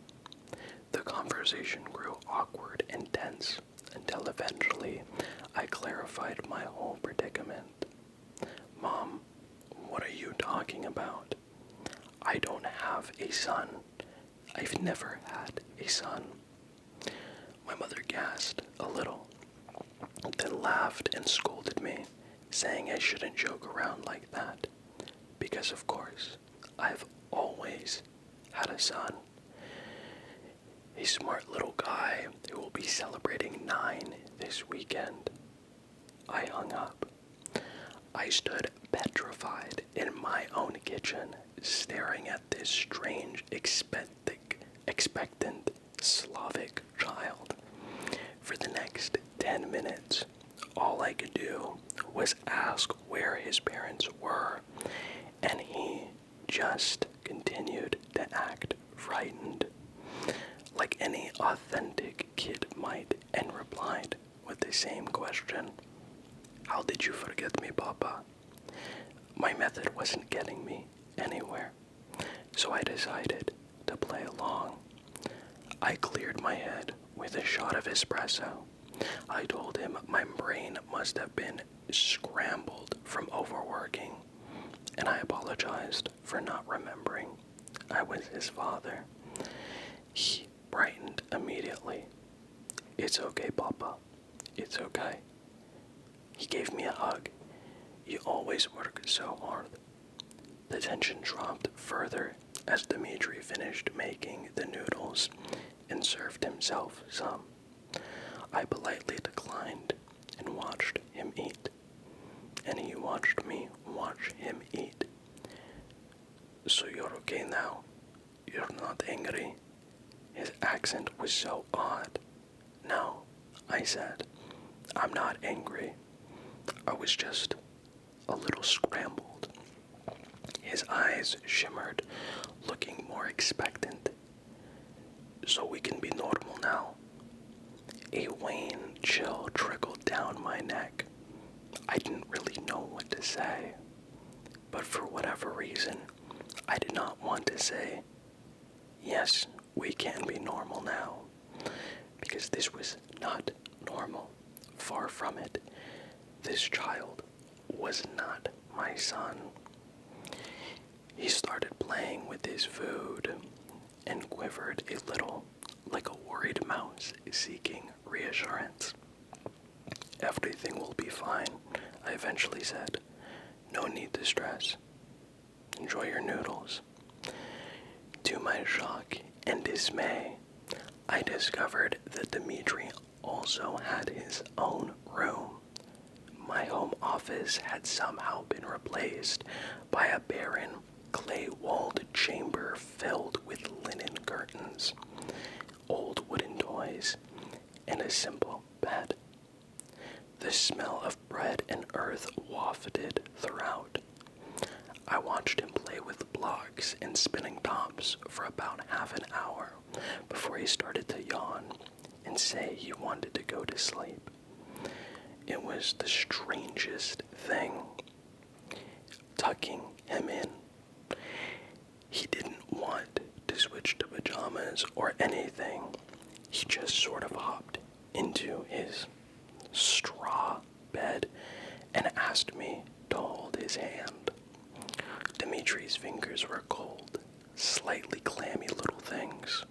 The conversation grew awkward and tense until eventually I clarified my whole predicament. Mom, what are you talking about? I don't have a son. I've never had a son. My mother gasped a little, then laughed and scolded me, saying I shouldn't joke around like that, because of course, I've always had a son. A smart little guy who will be celebrating 9 this weekend. I hung up. I stood petrified in my own kitchen, staring at this strange, expectant Slavic child. For the next 10 minutes, all I could do was ask where his parents were, and he just continued to act frightened, like any authentic kid might, and replied with the same question. How did you forget me, Papa? My method wasn't getting me anywhere, so I decided to play along. I cleared my head with a shot of espresso. I told him my brain must have been scrambled from overworking, and I apologized for not remembering I was his father. He brightened immediately. It's okay, Papa. It's okay. He gave me a hug. You always work so hard. The tension dropped further as Dmitri finished making the noodles and served himself some. I politely declined and watched him eat, and he watched me watch him eat. So you're okay now? You're not angry? His accent was so odd. No, I said, I'm not angry. I was just a little scrambled. His eyes shimmered, looking more expectant. So we can be normal now. A wan chill trickled down my neck. I didn't really know what to say, but for whatever reason, I did not want to say, yes, we can be normal now, because this was not normal. Far from it. This child was not my son. He started playing with his food and quivered a little, like a worried mouse seeking reassurance. Everything will be fine, I eventually said. No need to stress. Enjoy your noodles. To my shock and dismay, I discovered that Dmitri also had his own room. My home office had somehow been replaced by a barren, clay-walled chamber filled with linen curtains, old wooden toys, and a simple bed. The smell of bread and earth wafted throughout. I watched him play with blocks and spinning tops for about half an hour before he started to yawn and say he wanted to go to sleep. It was the strangest thing. Tucking him in. He didn't want to switch to pajamas or anything. He just sort of hopped into his straw bed and asked me to hold his hand. Dimitri's fingers were cold, slightly clammy little things.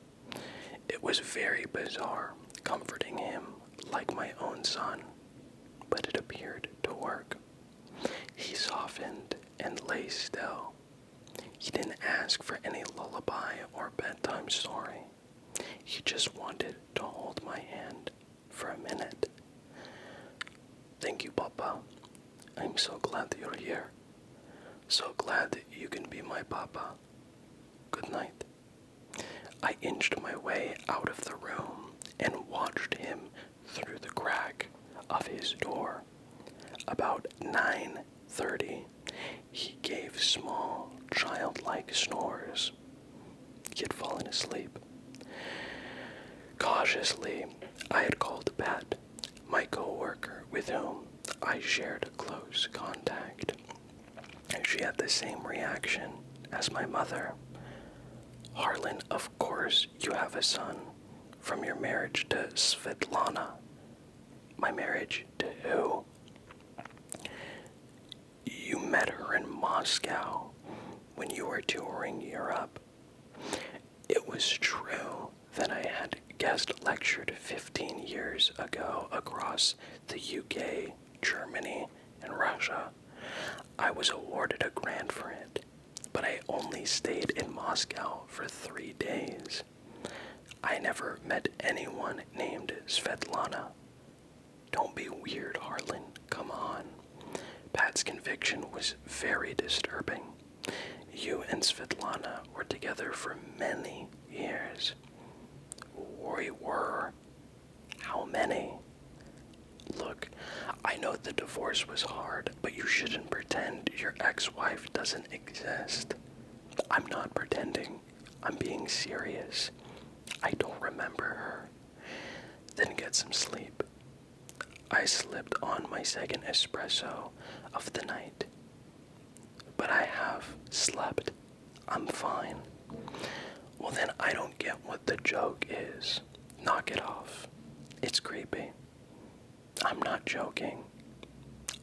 It was very bizarre, comforting him like my own son, but it appeared to work. He softened and lay still. He didn't ask for any lullaby or bedtime story. He just wanted to hold my hand for a minute. Thank you, Papa. I'm so glad that you're here. So glad that you can be my Papa. Good night. I inched my way out of the room and watched him through the crack of his door. About 9:30, he gave small, childlike snores. He had fallen asleep. Cautiously, I had called Pat, my co-worker with whom I shared close contact. She had the same reaction as my mother. Harlan, of course you have a son from your marriage to Svetlana. My marriage to who? You met her in Moscow when you were touring Europe. It was true that I had guest lectured 15 years ago across the UK, Germany, and Russia. I was awarded a grant for it, but I only stayed in Moscow for 3 days. I never met anyone named Svetlana. Don't be weird, Harlan. Come on. Pat's conviction was very disturbing. You and Svetlana were together for many years. We were. How many? Look, I know the divorce was hard, but you shouldn't pretend your ex-wife doesn't exist. I'm not pretending. I'm being serious. I don't remember her. Then get some sleep. I slipped on my second espresso of the night. But I have slept. I'm fine. Well, then I don't get what the joke is. Knock it off. It's creepy. I'm not joking.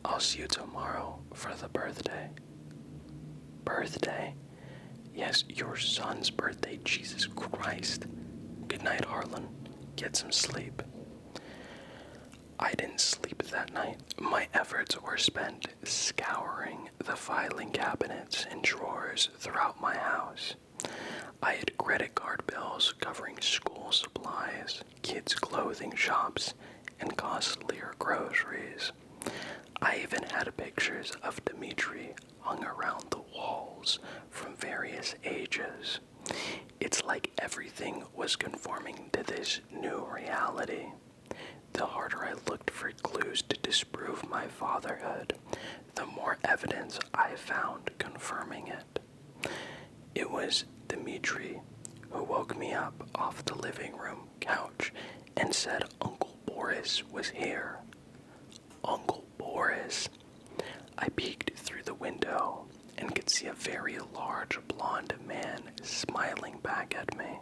I'll see you tomorrow for the birthday. Birthday? Yes, your son's birthday. Jesus Christ. Good night, Harlan. Get some sleep. I didn't sleep that night. My efforts were spent scouring the filing cabinets and drawers throughout my house. I had credit card bills covering school supplies, kids' clothing shops, and costlier groceries. I even had pictures of Dimitri hung around the walls from various ages. It's like everything was conforming to this new reality. The harder I looked for clues to disprove my fatherhood, the more evidence I found confirming it. It was Dimitri who woke me up off the living room couch and said Uncle Boris was here. Uncle Boris. I peeked through the window and could see a very large blonde man smiling back at me.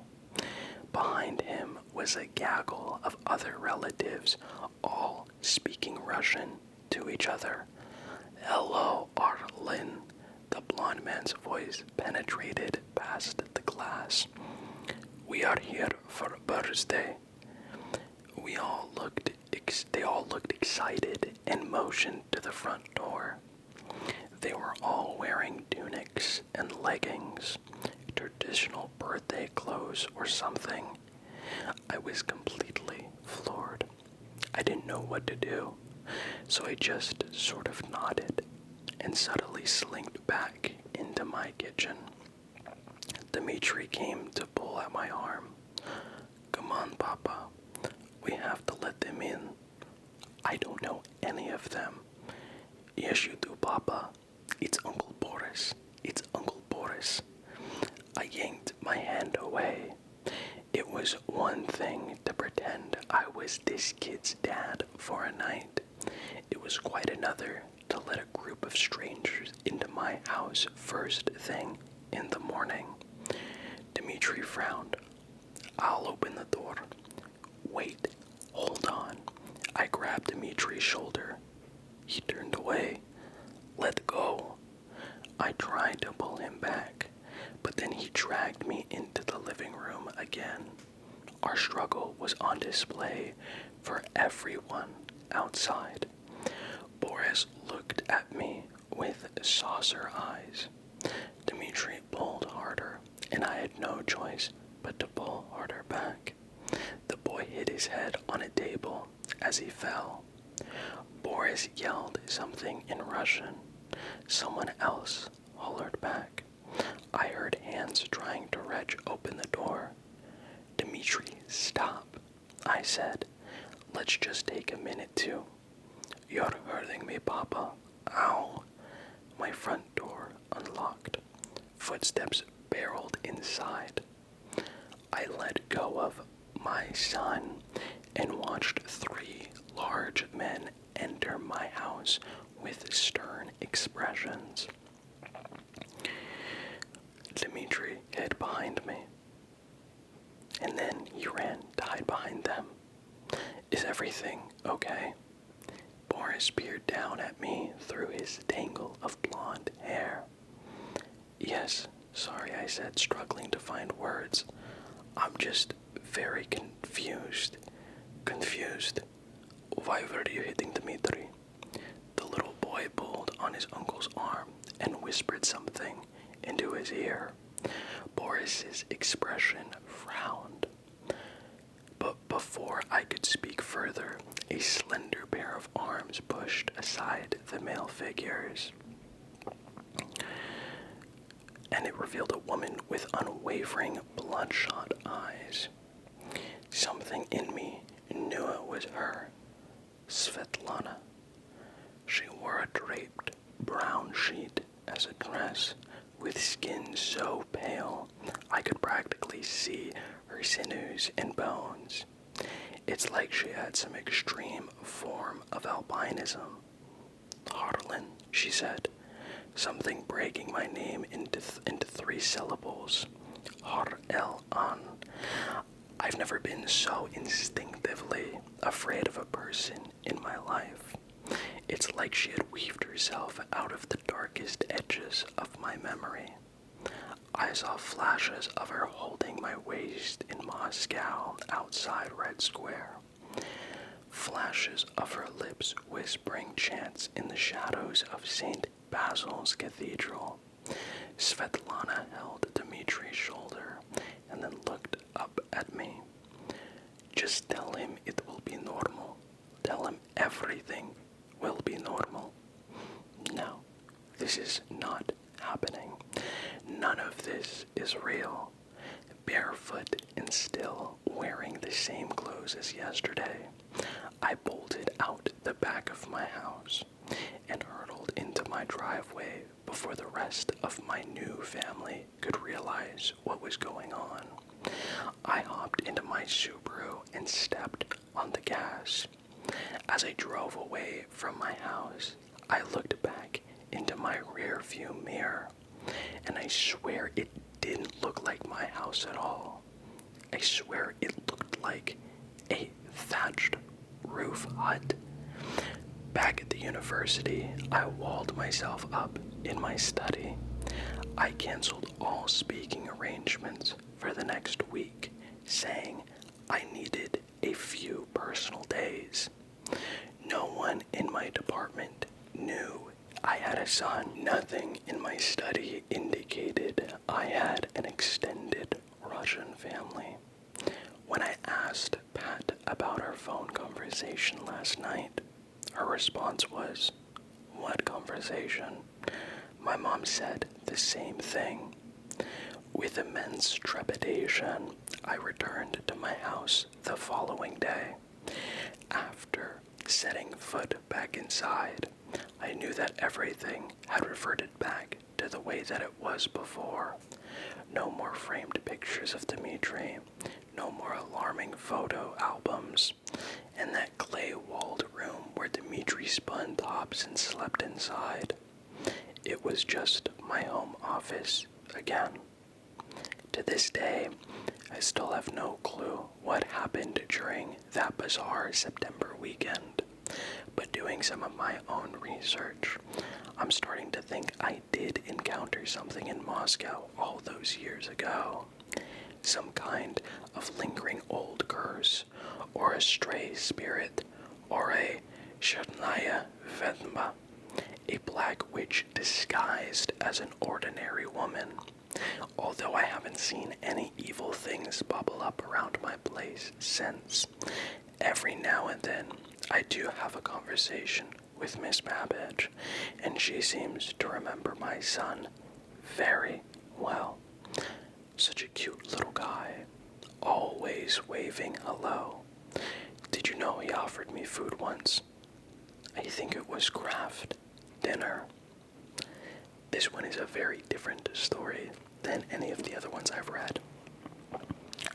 Behind him was a gaggle of other relatives, all speaking Russian to each other. Hello, Arlen. The blonde man's voice penetrated past the glass. We are here for birthday. They all looked excited and motioned to the front door. They were all wearing tunics and leggings, traditional birthday clothes or something. I was completely floored. I didn't know what to do, so I just sort of nodded and subtly slinked back into my kitchen. Dimitri came to pull at my arm. Come on, Papa. We have to let them in. I don't know any of them. Yes, you do, Papa. It's Uncle Boris. It's Uncle Boris. I yanked my hand away. It was one thing to pretend I was this kid's dad for a night. It was quite another to let a group of strangers into my house first thing in the morning. Dimitri frowned. I'll open the door. Wait, hold on. I grabbed Dimitri's shoulder. He turned away. Let go. I tried to pull him back, but then he dragged me into the living room again. Our struggle was on display for everyone outside. Boris looked at me with saucer eyes. Dimitri pulled harder, and I had no choice but to pull harder back. The boy hit his head on a table as he fell. Boris yelled something in Russian. Someone else hollered back. I heard hands trying to wrench open the door. Dimitri, stop, I said. Let's just take a minute to. You're hurting me, Papa. Ow. My front door unlocked. Footsteps barreled inside. I let go of my son and watched 3 large men enter my house with stern expressions. Dimitri hid behind me, and then he ran to hide behind them. Is everything okay? Boris peered down at me through his tangle of blonde hair. Yes, sorry, I said, struggling to find words. I'm just very confused. Confused? Why were you hitting Dmitri? The little boy pulled on his uncle's arm and whispered something into his ear. Boris's expression frowned. But before I could speak further, a slender pair of arms pushed aside the male figures, and it revealed a woman with unwavering, bloodshot eyes. Something in me knew it was her, Svetlana. She wore a draped brown sheet as a dress, with skin so pale I could practically see her sinews and bones. It's like she had some extreme form of albinism. Harlan, she said, something breaking my name into 3 syllables. Har-el-an. I've never been so instinctively afraid of a person in my life. It's like she had weaved herself out of the darkest edges of my memory. I saw flashes of her holding my waist in Moscow outside Red Square. Flashes of her lips whispering chants in the shadows of St. Basil's Cathedral. Svetlana held Dmitri's shoulder and then looked up at me. Just tell him it will be normal. Tell him everything will be normal. No, this is not happening. None of this is real. Barefoot and still wearing the same clothes as yesterday, I bolted out the back of my house and hurtled into my driveway before the rest of my new family could realize what was going on. I hopped into my Subaru and stepped on the gas. As I drove away from my house, I looked back into my rear view mirror, and I swear it didn't look like my house at all. I swear it looked like a thatched roof hut. Back at the university, I walled myself up in my study. I canceled all speaking arrangements for the next week, saying I needed a few personal days. No one in my department knew I had a son. Nothing in my study indicated I had an extended Russian family. When I asked Pat about our phone conversation last night, her response was, "What conversation?" My mom said the same thing. With immense trepidation, I returned to my house the following day. After setting foot back inside, I knew that everything had reverted back to the way that it was before. No more framed pictures of Dmitri, no more alarming photo albums, and that clay-walled room where Dmitri spun tops and slept inside. It was just my home office again. To this day, I still have no clue what happened during that bizarre September weekend, but doing some of my own research, I'm starting to think I did encounter something in Moscow all those years ago. Some kind of lingering old curse, or a stray spirit, or a Chernaya Vedma, a black witch disguised as an ordinary woman. Although I haven't seen any evil things bubble up around my place since, every now and then I do have a conversation with Miss Babbage, and she seems to remember my son very well. Such a cute little guy, always waving hello. Did you know he offered me food once? I think it was Kraft dinner. This one is a very different story than any of the other ones I've read.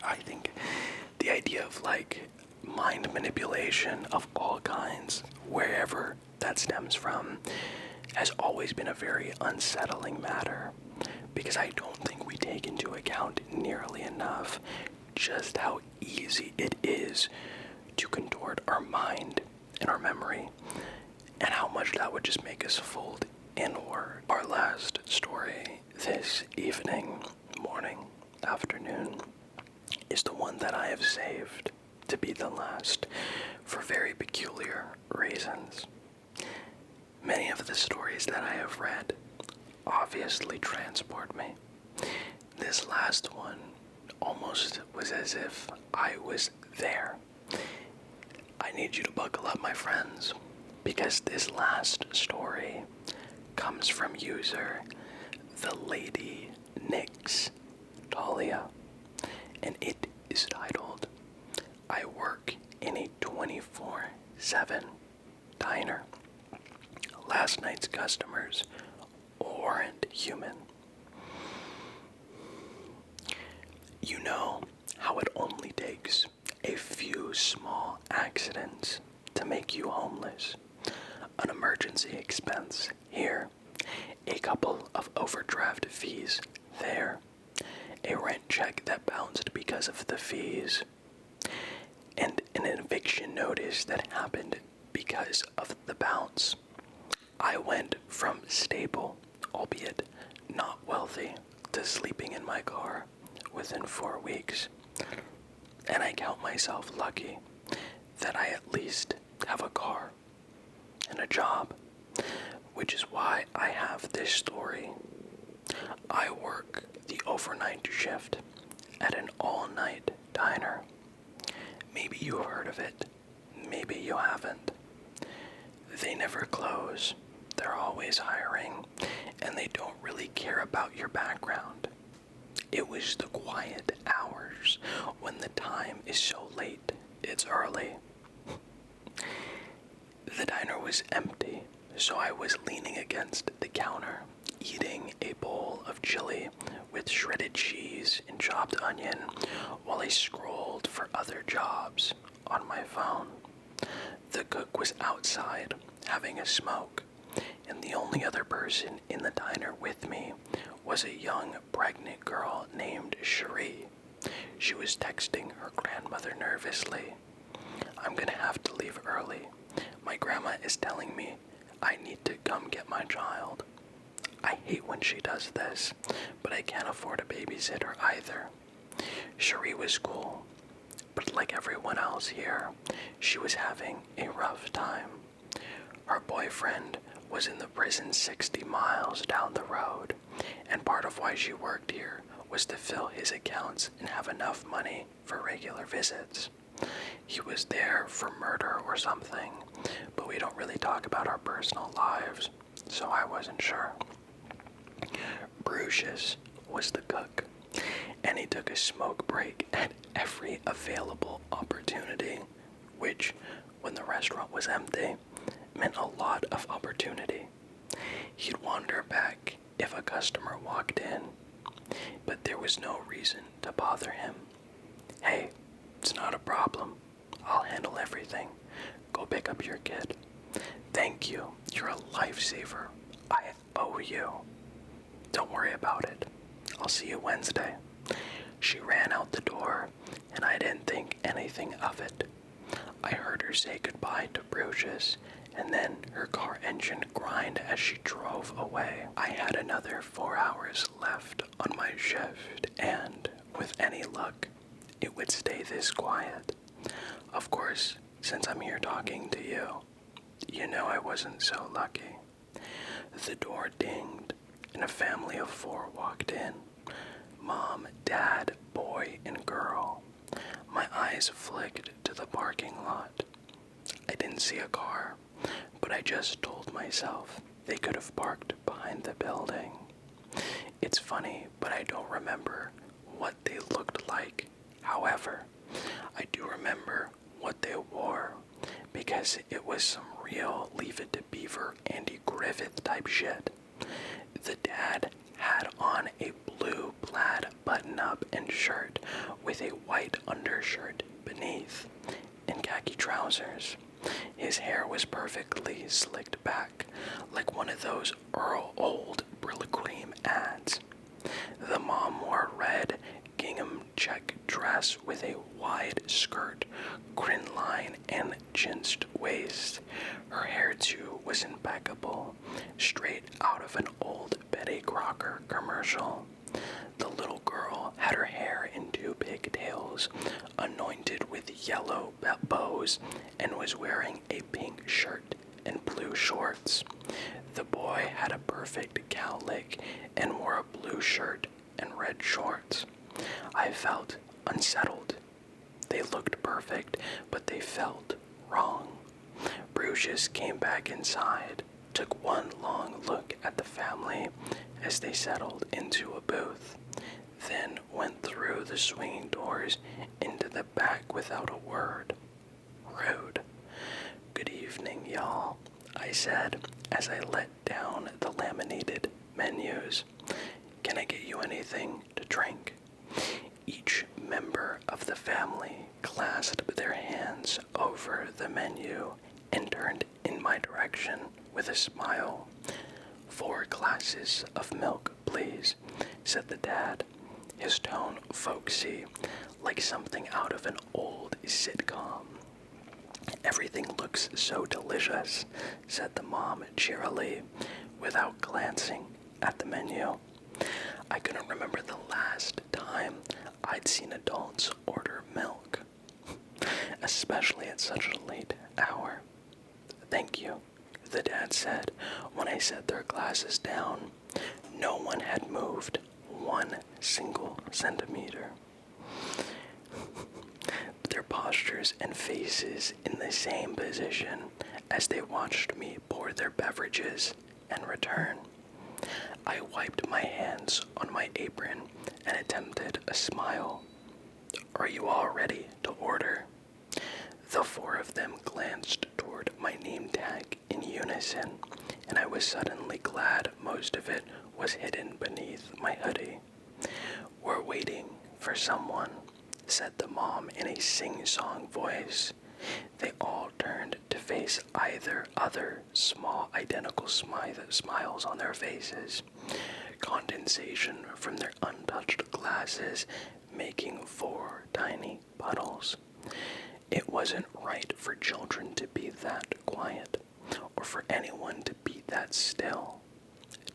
I think the idea of mind manipulation of all kinds, wherever that stems from, has always been a very unsettling matter, because I don't think we take into account nearly enough just how easy it is to contort our mind and our memory, and how much that would just make us fold inward. Our last story this evening, morning, afternoon, is the one that I have saved to be the last for very peculiar reasons. Many of the stories that I have read obviously transport me. This last one almost was as if I was there. I need you to buckle up, my friends, because this last story comes from user the Lady Nyx Talia, and it is titled, "I work in a 24/7 diner. Last night's customers weren't human." You know how it only takes a few small accidents to make you homeless, an emergency expense here, a couple of overdraft fees there, a rent check that bounced because of the fees, and an eviction notice that happened because of the bounce. I went from stable, albeit not wealthy, to sleeping in my car within 4 weeks. And I count myself lucky that I at least have a car and a job, which is why I have this story. I work the overnight shift at an all-night diner. Maybe you've heard of it, maybe you haven't. They never close, they're always hiring, and they don't really care about your background. It was the quiet hours when the time is so late, it's early. The diner was empty, so I was leaning against the counter, eating a bowl of chili with shredded cheese and chopped onion while I scrolled for other jobs on my phone. The cook was outside having a smoke, and the only other person in the diner with me was a young pregnant girl named Cherie. She was texting her grandmother nervously. "I'm gonna have to leave early. My grandma is telling me I need to come get my child." I hate when she does this, but I can't afford a babysitter either. Cherie was cool, but like everyone else here, she was having a rough time. Her boyfriend was in the prison 60 miles down the road, and part of why she worked here was to fill his accounts and have enough money for regular visits. He was there for murder or something, but we don't really talk about our personal lives, so I wasn't sure. Brucius was the cook, and he took a smoke break at every available opportunity, which, when the restaurant was empty, meant a lot of opportunity. He'd wander back if a customer walked in, but there was no reason to bother him. "Hey, it's not a problem. I'll handle everything. Go pick up your kid. Thank you. You're a lifesaver. I owe you. Don't worry about it. I'll see you Wednesday." She ran out the door, and I didn't think anything of it. I heard her say goodbye to Brucius, and then her car engine grind as she drove away. I had another 4 hours left on my shift, and with any luck, it would stay this quiet. Of course, since I'm here talking to you, you know I wasn't so lucky. The door dinged, and a family of 4 walked in. Mom, dad, boy, and girl. My eyes flicked to the parking lot. I didn't see a car, but I just told myself they could have parked behind the building. It's funny, but I don't remember what they looked like. However, I do remember what they wore, because it was some real Leave It to Beaver Andy Griffith type shit. The dad had on a blue plaid button-up and shirt with a white undershirt beneath and khaki trousers. His hair was perfectly slicked back, like one of those old Brill-Cream ads. The mom wore a red gingham check dress with a wide skirt, crinline, and cinched waist. Her hair, too, was impeccable, straight out of an old Betty Crocker commercial. The little girl had her hair in 2 pigtails, anointed with yellow bows, and was wearing a pink shirt and blue shorts. The boy had a perfect cowlick and wore a blue shirt and red shorts. I felt unsettled. They looked perfect, but they felt wrong. Brucius came back inside, took one long look at the family as they settled into a booth, then went through the swinging doors into the back without a word. Rude. "Good evening, y'all," I said as I let down the laminated menus. "Can I get you anything to drink?" Each member of the family clasped their hands over the menu my direction with a smile. 4 glasses of milk, please, said the dad, his tone folksy, like something out of an old sitcom. Everything looks so delicious, said the mom cheerily, without glancing at the menu. I couldn't remember the last time I'd seen adults order milk, especially at such a late hour. Thank you, the dad said when I set their glasses down. No one had moved 1 single centimeter. Their postures and faces in the same position as they watched me pour their beverages and return. I wiped my hands on my apron and attempted a smile. Are you all ready to order? The 4 of them glanced toward my name tag in unison, and I was suddenly glad most of it was hidden beneath my hoodie. We're waiting for someone, said the mom in a sing-song voice. They all turned to face either other small identical smiles on their faces, condensation from their untouched glasses making 4 tiny puddles. It wasn't right for children to be that quiet, or for anyone to be that still.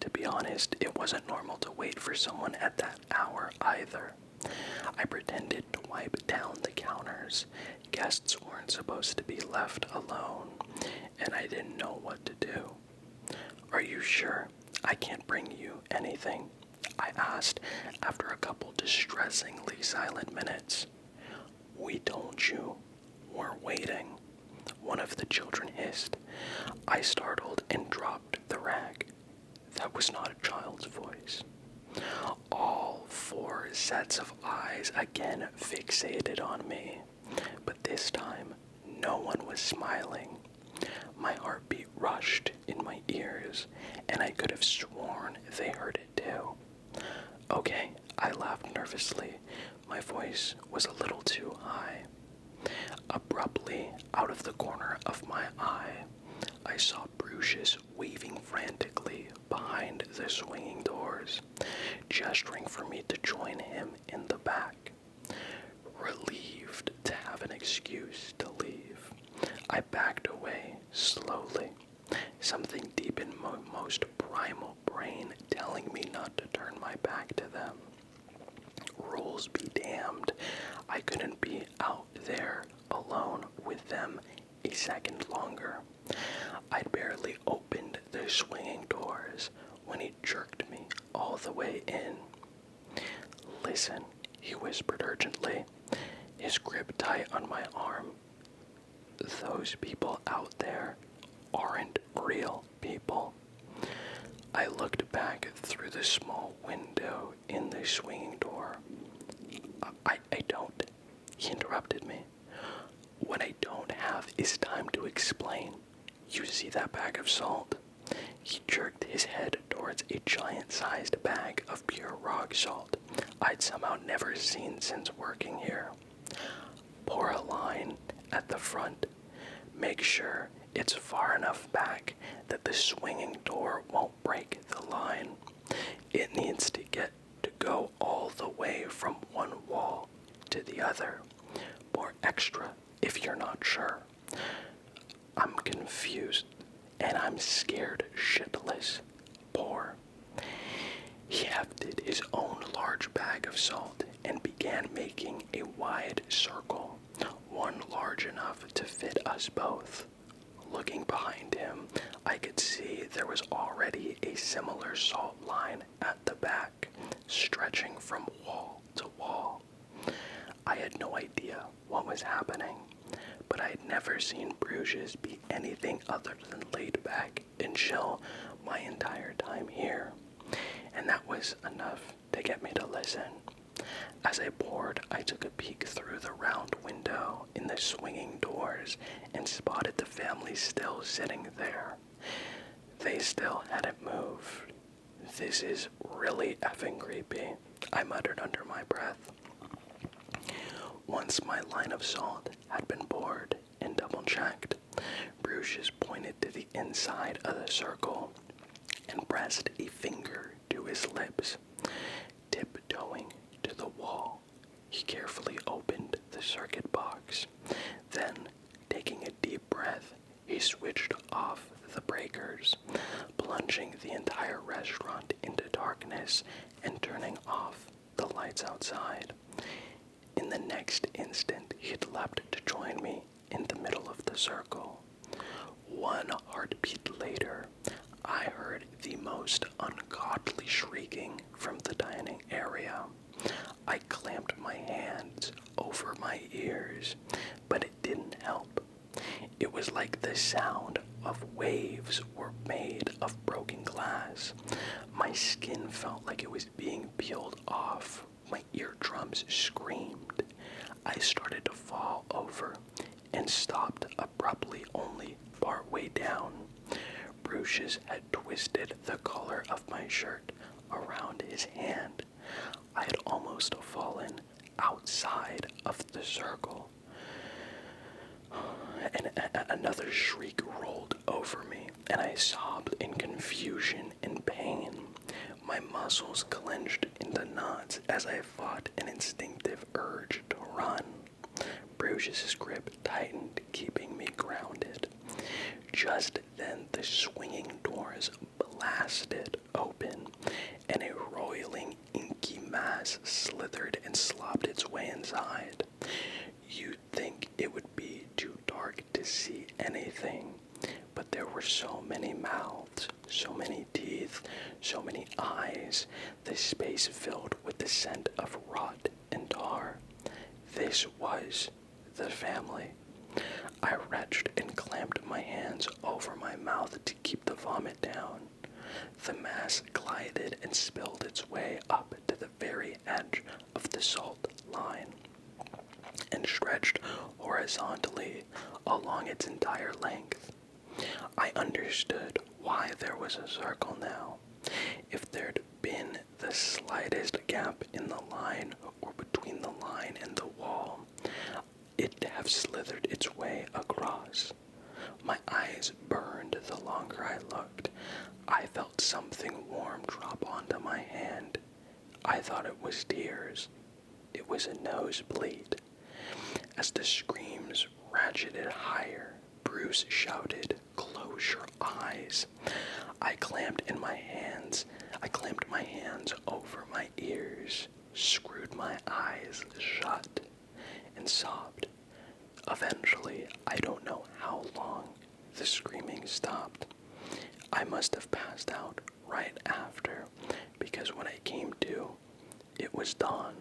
To be honest, it wasn't normal to wait for someone at that hour either. I pretended to wipe down the counters. Guests weren't supposed to be left alone, and I didn't know what to do. Are you sure I can't bring you anything? I asked after a couple distressingly silent minutes. We told you we're waiting, one of the children hissed. I startled and dropped the rag. That was not a child's voice. All 4 sets of eyes again fixated on me, but this time no one was smiling. My heartbeat rushed in my ears, and I could have sworn they heard it too. Okay, I laughed nervously. My voice was a little too high. Abruptly, out of the corner of my eye, I saw Brucius waving frantically behind the swinging doors, gesturing for me to join him in the back. Relieved to have an excuse to leave, I backed away slowly, something deep in my most primal brain telling me not to turn my back to them. Rules be damned, I couldn't be out there alone with them a second longer. I'd barely opened the swinging doors when he jerked me all the way in. Listen, he whispered urgently, his grip tight on my arm. Those people out there aren't real people. I looked back through the small window in the swinging door. I don't, he interrupted me. What I don't have is time to explain. You see that bag of salt? He jerked his head towards a giant-sized bag of pure rock salt I'd somehow never seen since working here. Pour a line at the front. Make sure it's far enough back that the swinging door won't break the line. It needs to go all the way from one wall to the other. Pour extra if you're not sure. I'm confused and I'm scared shitless. Pour. He hefted his own large bag of salt and began making a wide circle, one large enough to fit us both. Looking behind him, I could see there was already a similar salt line at the back, stretching from wall to wall. I had no idea what was happening, but I had never seen Bruges be anything other than laid back and chill my entire time here, and that was enough to get me to listen. As I poured, I took a peek through the round window in the swinging doors and spotted the family still sitting there. They still hadn't moved. This is really effing creepy, I muttered under my breath. Once my line of salt had been poured and double-checked, Bruges pointed to the inside of the circle and pressed a finger to his lips. Tiptoeing to the wall, he carefully opened the circuit box. Then, taking a deep breath, he switched off the breakers, plunging the entire restaurant into darkness and turning off the lights outside. In the next instant, he had leapt to join me in the middle of the circle. One heartbeat later, I heard the most ungodly shrieking from the dining area. I clamped my hands over my ears, but it didn't help. It was like the sound of waves were made of broken glass. My skin felt like it was being peeled off. My eardrums screamed. I started to fall over and stopped abruptly only partway down. Bruches had twisted the collar of my shirt around his hand. I had almost fallen outside of the circle. And another shriek rolled over me, and I sobbed in confusion and pain. My muscles clenched into knots as I fought an instinctive urge to run. Bruce's grip tightened, keeping me grounded. Just then, the swinging doors blasted open, and a roiling, inky mass slithered and slopped its way inside. You'd think it would be too dark to see anything, but there were so many mouths, so many teeth, so many eyes, the space filled with the scent of rot and tar. This was the family. I retched and clamped my hands over my mouth to keep the vomit down. The mass glided and spilled its way up to the very edge of the salt line and stretched horizontally along its entire length. I understood why there was a circle now. If there'd been the slightest gap in the line or between the line and the wall, it'd have slithered its way across. My eyes burned the longer I looked. I felt something warm drop onto my hand. I thought it was tears. It was a nosebleed. As the screams ratcheted higher, Bruce shouted, "Close your eyes." I clamped my hands over my ears, screwed my eyes shut, and sobbed. Eventually, I don't know how long, the screaming stopped. I must have passed out right after, because when I came to, it was dawn.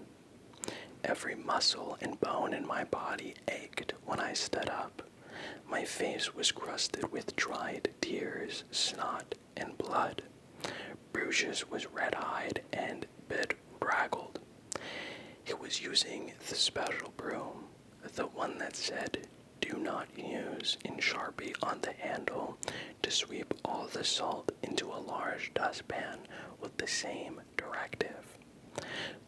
Every muscle and bone in my body ached when I stood up. My face was crusted with dried tears, snot, and blood. Bruges was red-eyed and bedraggled. He was using the special broom, the one that said, "Do not use," in Sharpie on the handle, to sweep all the salt into a large dustpan with the same directive.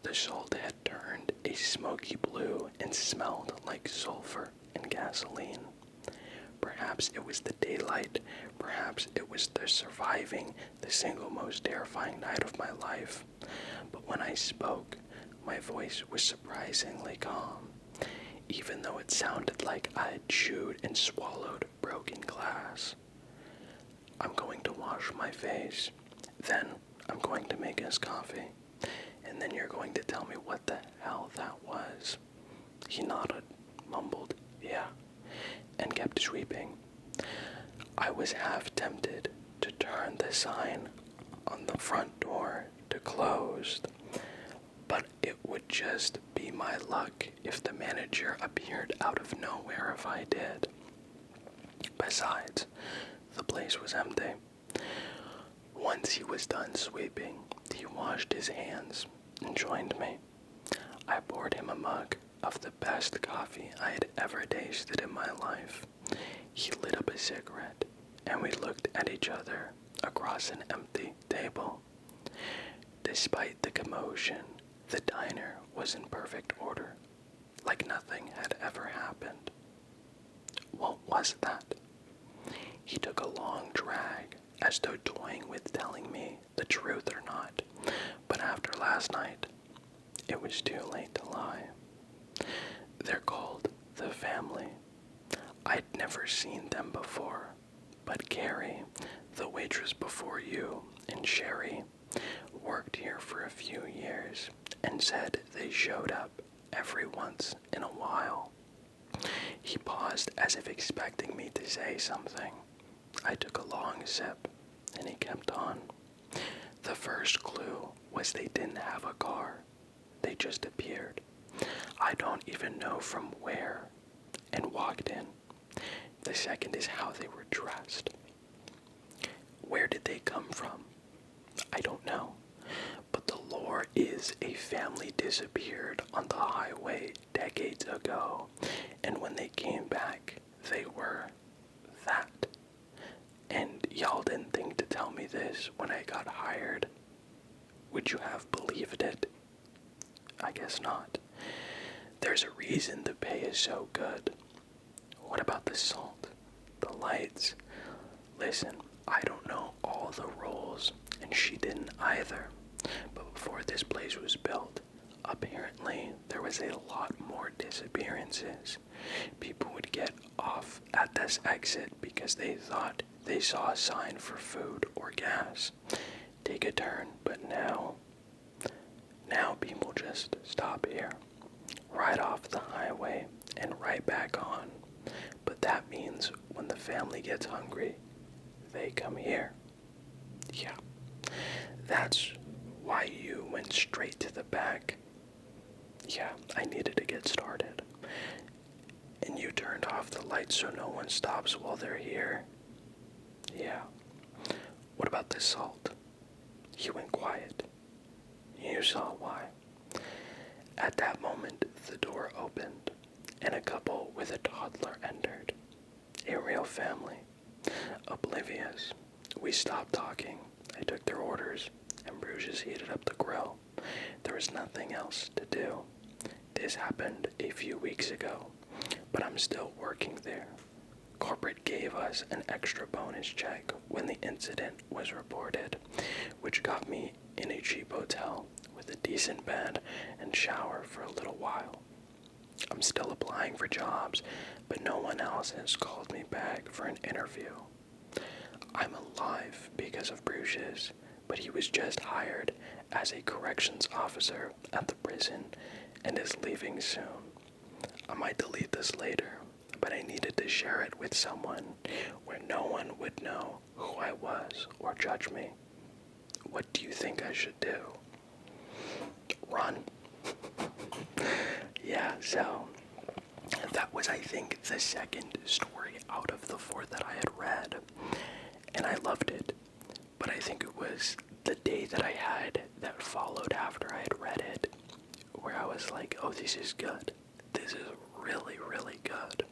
The salt had turned a smoky blue and smelled like sulfur and gasoline. Perhaps it was the daylight, perhaps it was the surviving the single most terrifying night of my life. But when I spoke, my voice was surprisingly calm, even though it sounded like I had chewed and swallowed broken glass. "I'm going to wash my face, then I'm going to make us coffee, and then you're going to tell me what the hell that was." He nodded, mumbled, "Yeah," and kept sweeping. I was half tempted to turn the sign on the front door to closed, but it would just be my luck if the manager appeared out of nowhere if I did. Besides, the place was empty. Once he was done sweeping, he washed his hands and joined me. I poured him a mug of the best coffee I had ever tasted in my life. He lit up a cigarette, and we looked at each other across an empty table. Despite the commotion, the diner was in perfect order, like nothing had ever happened. "What was that?" He took a long drag as though toying with telling me the truth or not. But after last night, it was too late to lie. They're called the family. I'd never seen them before, but Carrie, the waitress before you, and Sherry worked here for a few years and said they showed up every once in a while. He paused as if expecting me to say something. I took a long sip, and he kept on. The first clue was they didn't have a car. They just appeared. I don't even know from where, and walked in. The second is how they were dressed. Where did they come from? I don't know. But the lore is a family disappeared on the highway decades ago, and when they came back, they were that. And y'all didn't think to tell me this when I got hired. Would you have believed it? I guess not. There's a reason the pay is so good. What about the salt? The lights? Listen, I don't know all the roles, and she didn't either. But before this place was built, apparently there was a lot more disappearances. People would get off at this exit because they thought they saw a sign for food or gas. Take a turn, but now people just stop here, right off the highway and right back on. But that means when the family gets hungry, they come here. Yeah, that's why you went straight to the back. Yeah, I needed to get started. And you turned off the lights so no one stops while they're here. Yeah. What about the salt? He went quiet. You saw why. At that moment, the door opened, and a couple with a toddler entered. A real family. Oblivious. We stopped talking. I took their orders, and Bruges heated up the grill. There was nothing else to do. This happened a few weeks ago, but I'm still working there. Corporate gave us an extra bonus check when the incident was reported, which got me in a cheap hotel with a decent bed and shower for a little while. I'm still applying for jobs, but no one else has called me back for an interview. I'm alive because of Bruges, but he was just hired as a corrections officer at the prison and is leaving soon. I might delete this later, but I needed to share it with someone where no one would know who I was or judge me. What do you think I should do? Run. Yeah, so that was, I think, the second story out of the 4 that I had read, and I loved it. But I think it was the day that I had that followed after I had read it, where I was like, oh, this is good. This is really, really good.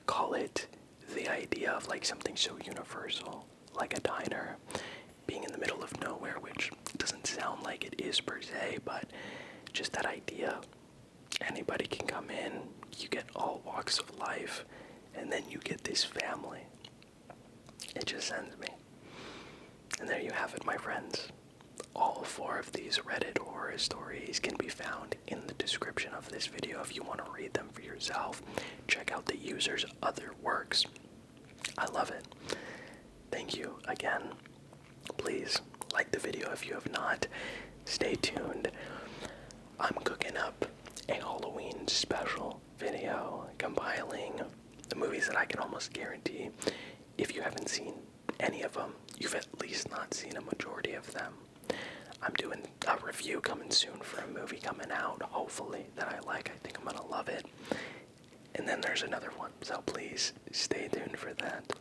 Call it the idea of like something so universal, like a diner being in the middle of nowhere, which doesn't sound like it is per se, but just that idea. Anybody can come in, you get all walks of life, and then you get this family. It just sends me. And there you have it, my friends. All 4 of these Reddit horror stories can be found in the description of this video if you want to read them for yourself. Check out the user's other works. I love it. Thank you again. Please like the video if you have not. Stay tuned. I'm cooking up a Halloween special video compiling the movies that I can almost guarantee, if you haven't seen any of them, you've at least not seen a majority of them. I'm doing a review coming soon for a movie coming out, hopefully, that I like. I think I'm gonna love it. And then there's another one, so please stay tuned for that.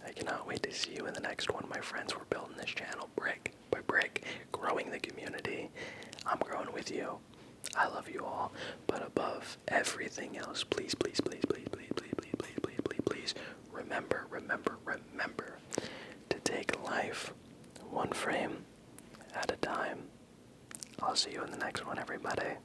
I cannot wait to see you in the next one, my friends. We're building this channel brick by brick, growing the community. I'm growing with you. I love you all, but above everything else, please, please, please, please, please, please, please, please, please, please, please, remember to take life one frame at a time. I'll see you in the next one, everybody.